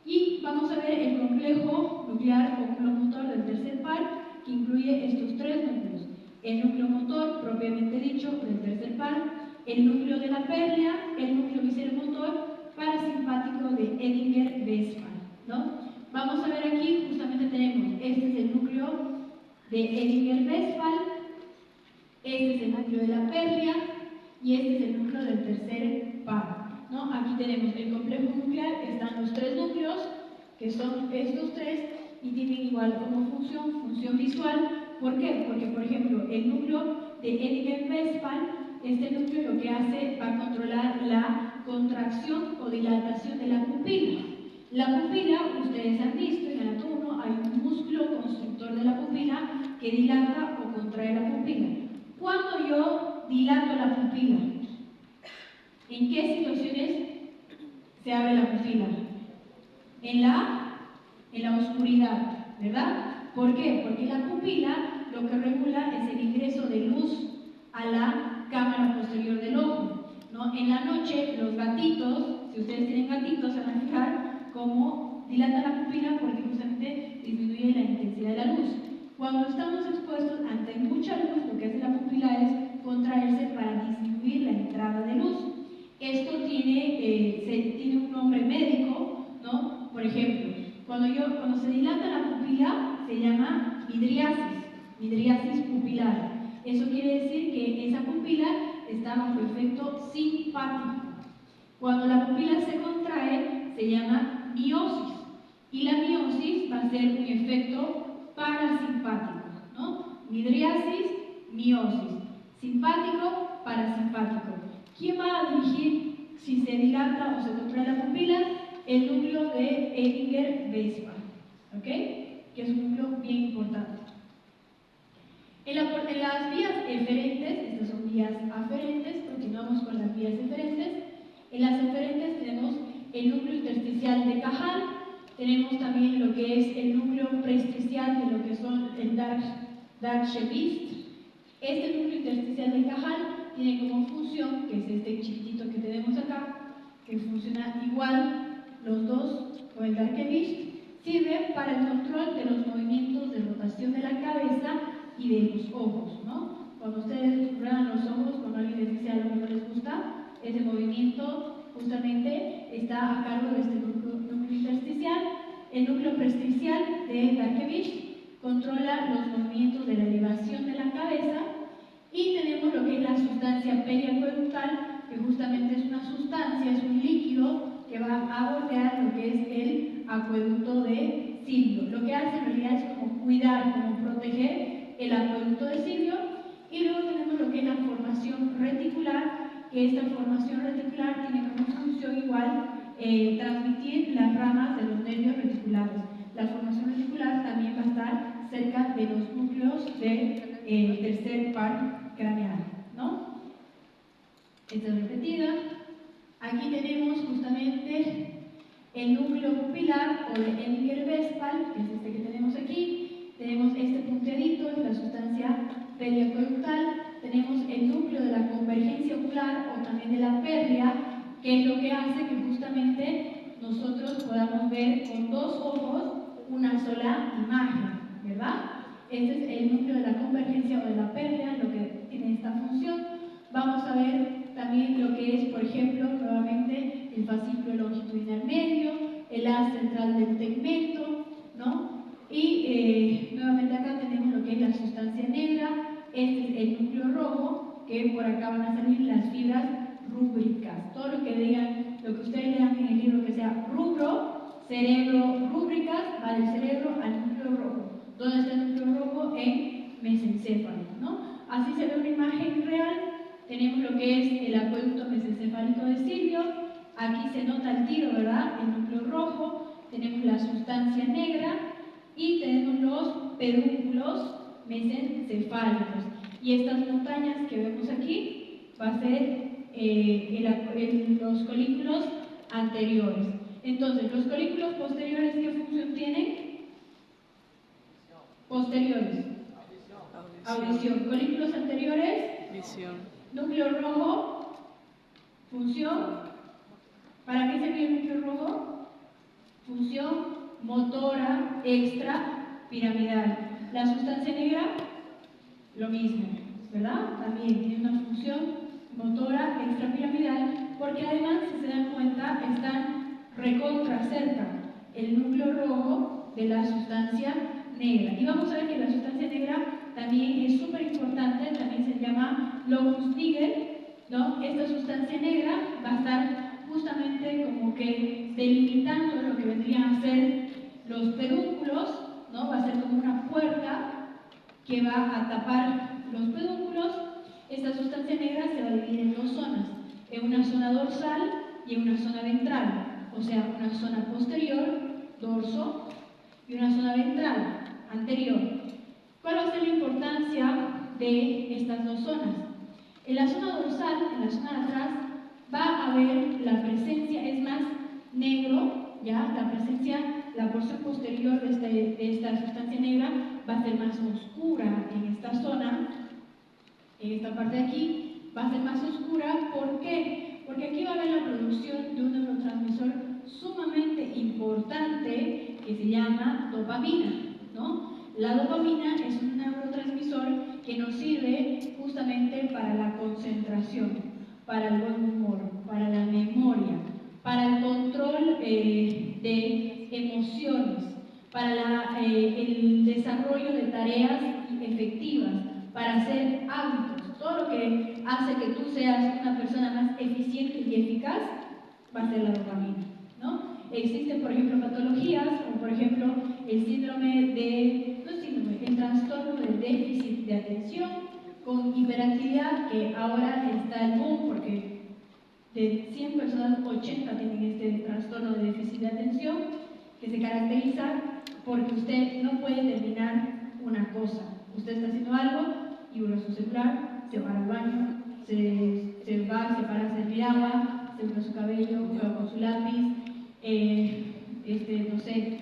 Y vamos a ver el complejo nuclear oculomotor del tercer par, que incluye estos tres núcleos. El núcleo motor, propiamente dicho, del tercer par, el núcleo de la pérnea, el núcleo visceromotor parasimpático de Edinger-Westphal, ¿no? Vamos a ver aquí, justamente tenemos, este es el núcleo de Edinger-Westphal, este es el núcleo de la pérnea y este es el núcleo del tercer par, ¿no? Aquí tenemos el complejo nuclear, están los tres núcleos, que son estos tres, y tienen igual como función visual. ¿Por qué? Porque, por ejemplo, el núcleo de Edinger-Westphal, este núcleo lo que hace va a controlar la contracción o dilatación de la pupila. La pupila, ustedes han visto en anatomía, hay un músculo constructor de la pupila que dilata o contrae la pupila. Cuando yo dilato la pupila, ¿en qué situaciones se abre la pupila? En la oscuridad, ¿verdad? ¿Por qué? Porque la pupila lo que regula es el ingreso de luz a la cámara posterior del ojo, ¿no? En la noche, los gatitos, si ustedes tienen gatitos, se van a fijar cómo dilata la pupila porque justamente disminuye la intensidad de la luz. Cuando estamos expuestos ante mucha luz, lo que hace la pupila es contraerse para disminuir la entrada de luz. Esto tiene un nombre médico, ¿no? Por ejemplo, cuando se dilata la pupila se llama midriasis pupilar. Eso quiere decir que esa pupila está bajo efecto simpático. Cuando la pupila se contrae se llama miosis y la miosis va a ser un efecto parasimpático, ¿no? Midriasis, miosis, simpático, parasimpático. ¿Quién va a dirigir si se dilata o se contrae la pupila? El núcleo de Edinger-Westphal, ¿ok? Que es un núcleo bien importante. En las vías eferentes, estas son vías aferentes, continuamos con las vías eferentes. En las eferentes tenemos el núcleo intersticial de Cajal, tenemos también lo que es el núcleo preesticial de lo que son el Dark-Chebist. Este núcleo intersticial de Cajal tiene como función, que es este chiquitito que tenemos acá, que funciona igual los dos con el Darkevich, sirve para el control de los movimientos de rotación de la cabeza y de los ojos, ¿no? Cuando ustedes ruedan los ojos, cuando alguien les dice algo que no les gusta, ese movimiento justamente está a cargo de este núcleo intersticial. El núcleo preesticial de Darkevich controla los movimientos de la elevación de la cabeza y tenemos lo que es la sustancia periacueductal, que justamente es una sustancia, es un líquido que va a bordear lo que es el acueducto de Silvio. Lo que hace en realidad es como cuidar, como proteger el acueducto de Silvio Y luego tenemos lo que es la formación reticular, que esta formación reticular tiene como función igual transmitir las ramas de los nervios reticulares. La formación reticular también va a estar cerca de los núcleos del tercer par craneal, ¿no? Esta es repetida. Aquí tenemos justamente el núcleo pupilar o el Henninger-Westphal, que es este que tenemos aquí. Tenemos este punteadito, es la sustancia periaqueductal. Tenemos el núcleo de la convergencia ocular o también de la pérrea, que es lo que hace que justamente nosotros podamos ver con dos ojos una sola imagen, ¿verdad? Este es el núcleo de la convergencia o de la pérrea, lo que tiene esta función. Vamos a ver también lo que es, por ejemplo, nuevamente el fascículo longitudinal medio, el haz central del tegmento, ¿no? Y nuevamente acá tenemos lo que es la sustancia negra. Este es el núcleo rojo, que por acá van a salir las fibras rúbricas. Todo lo que digan, lo que ustedes lean en el libro que sea rubro, cerebro, rúbricas, va del cerebro al núcleo rojo. ¿Dónde está el núcleo rojo? En mesencéfalo, ¿no? Así se ve una imagen real. Tenemos lo que es el acueducto mesencefálico de Silvio. Aquí se nota el tiro, ¿verdad? El núcleo rojo. Tenemos la sustancia negra y tenemos los pedúnculos mesencefálicos. Y estas montañas que vemos aquí va a ser los colículos anteriores. Entonces, los colículos posteriores, ¿qué función tienen? Posteriores. Audición. Colículos anteriores. Visión. Núcleo rojo. Función. ¿Para qué sirve el núcleo rojo? Función motora extrapiramidal. La sustancia negra, lo mismo, ¿verdad? También tiene una función motora extrapiramidal, porque además, si se dan cuenta, están recontra cerca el núcleo rojo de la sustancia negra. Y vamos a ver que la sustancia negra también es súper importante, también se llama locus niger, ¿no? Esta sustancia negra va a estar justamente como que delimitando lo que vendrían a ser los pedúnculos, ¿no? Va a ser como una puerta que va a tapar los pedúnculos. Esta sustancia negra se va a dividir en dos zonas, en una zona dorsal y en una zona ventral, o sea, una zona posterior, dorso, y una zona ventral, anterior. ¿Cuál va a ser la importancia de estas dos zonas? En la zona dorsal, en la zona de atrás, va a haber la presencia, es más negro, ya, la presencia, la porción posterior de esta sustancia negra va a ser más oscura en esta zona, en esta parte de aquí, va a ser más oscura. ¿Por qué? Porque aquí va a haber la producción de un neurotransmisor sumamente importante que se llama dopamina, ¿no? La dopamina es un neurotransmisor que nos sirve justamente para la concentración, para el buen humor, para la memoria, para el control de emociones, para el desarrollo de tareas efectivas, para hacer hábitos. Todo lo que hace que tú seas una persona más eficiente y eficaz va a ser la dopamina, ¿no? Existen, por ejemplo, patologías, como por ejemplo el el trastorno de déficit de atención con hiperactividad, que ahora está el boom porque de 100 personas, 80 tienen este trastorno de déficit de atención, que se caracteriza porque usted no puede terminar una cosa. Usted está haciendo algo y usa su celular, se para al baño, se va, se para a servir agua, se usa su cabello, juega con su lápiz, no sé,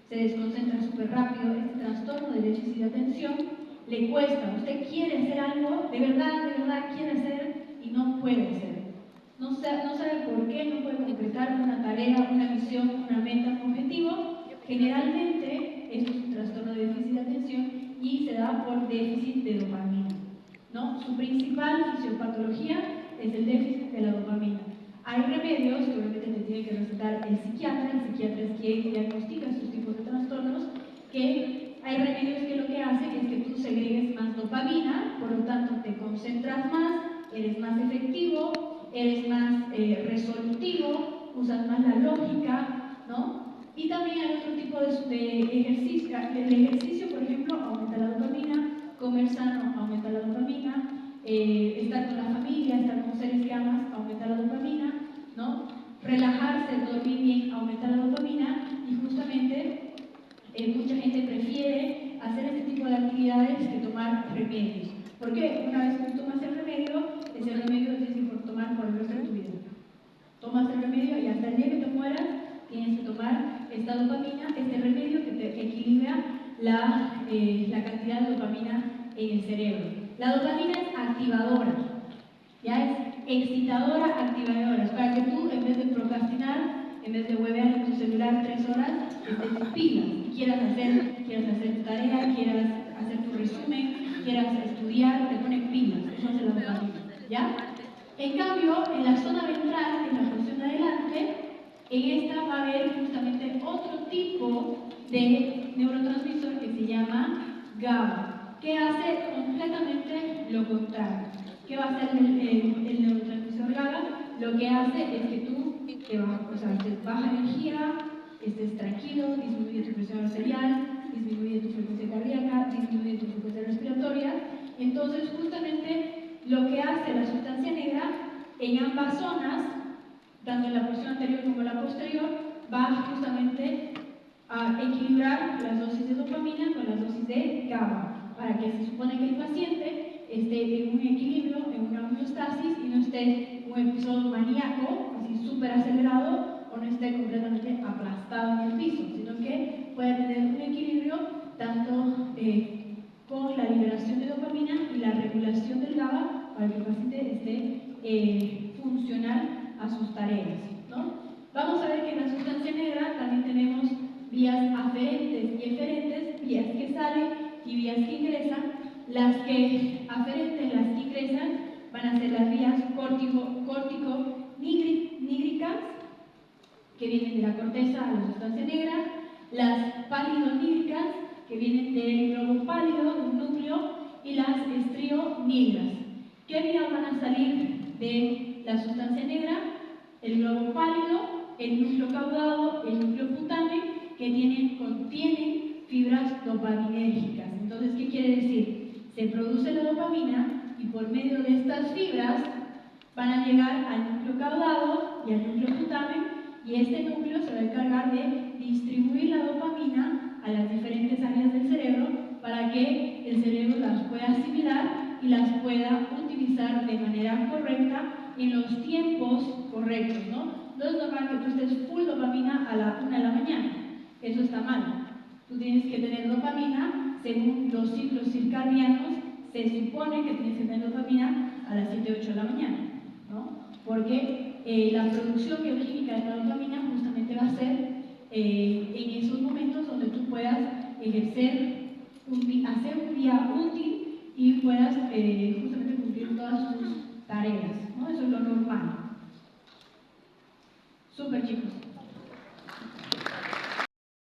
se desconcentra súper rápido. Este trastorno de déficit de atención le cuesta. Usted quiere hacer algo, de verdad quiere hacer y no puede hacer. No sabe por qué no puede concretar una tarea, una visión, una meta, un objetivo. Generalmente esto es un trastorno de déficit de atención y se da por déficit de dopamina, ¿no? Su principal fisiopatología es el déficit de la dopamina. Hay remedios que obviamente te tiene que recetar el psiquiatra es quien diagnostica estos tipos de trastornos, que hay remedios que lo que hacen es que tú segregues más dopamina, por lo tanto te concentras más, eres más efectivo, eres más resolutivo, usas más la lógica, ¿no? Y también hay otro tipo de ejercicio. El ejercicio, por ejemplo, aumenta la dopamina, comer sano aumenta la dopamina, remedios. Porque una vez que tú tomas el remedio, ese remedio lo tienes que tomar por el resto de tu vida. Tomas el remedio y hasta el día que te mueras tienes que tomar esta dopamina, este remedio que te equilibra la cantidad de dopamina en el cerebro. La dopamina es activadora, ya es excitadora, activadora. Es para que tú, en vez de procrastinar, en vez de huevear en tu celular 3 horas, estés pilas y quieras hacer tu tarea, quieras hacer tu resumen, quieras estudiar, te pone pilas. Eso hace la dopamina, ¿ya? En cambio, en la zona ventral, en la porción de adelante, en esta va a haber justamente otro tipo de neurotransmisor que se llama GABA, que hace completamente lo contrario. ¿Qué va a hacer el neurotransmisor GABA? Lo que hace es que tú te baja energía, estés tranquilo, disminuye tu presión arterial, disminuye tu frecuencia cardíaca, disminuye tu frecuencia respiratoria. Entonces, justamente lo que hace la sustancia negra en ambas zonas, tanto en la porción anterior como en la posterior, va justamente a equilibrar las dosis de dopamina con las dosis de GABA, para que se supone que el paciente esté en un equilibrio, en una homeostasis y no esté en un episodio maníaco, así súper acelerado, o no esté completamente aplastado en el piso, sino que pueda tener un equilibrio tanto con la liberación de dopamina y la regulación del GABA para que el paciente esté funcional a sus tareas, ¿no? Vamos a ver que en la sustancia negra también tenemos vías aferentes y eferentes, vías que salen y vías que ingresan. Las que aferentes, las que ingresan, van a ser las vías córtico-nígricas, que vienen de la corteza a la sustancia negra, las pálido-nígricas, que vienen del globo pálido, un núcleo, y las estrio-nigras. ¿Qué vías van a salir de la sustancia negra? El globo pálido, el núcleo caudado, el núcleo putamen, que contienen fibras dopaminérgicas. Entonces, ¿qué quiere decir? Se produce la dopamina y por medio de estas fibras van a llegar al núcleo caudado y al núcleo putamen, y este núcleo se va a encargar de distribuir la dopamina a las diferentes áreas del cerebro para que el cerebro las pueda asimilar y las pueda utilizar de manera correcta en los tiempos correctos, ¿no? No es normal que tú estés full dopamina a la 1 de la mañana. Eso está mal. Tú tienes que tener dopamina según los ciclos circadianos. Se supone que tienes que tener dopamina a las 7, 8 de la mañana, ¿no? Porque la producción bioquímica de la dopamina justamente va a ser en esos momentos donde tú puedas hacer un día útil y puedas justamente cumplir todas tus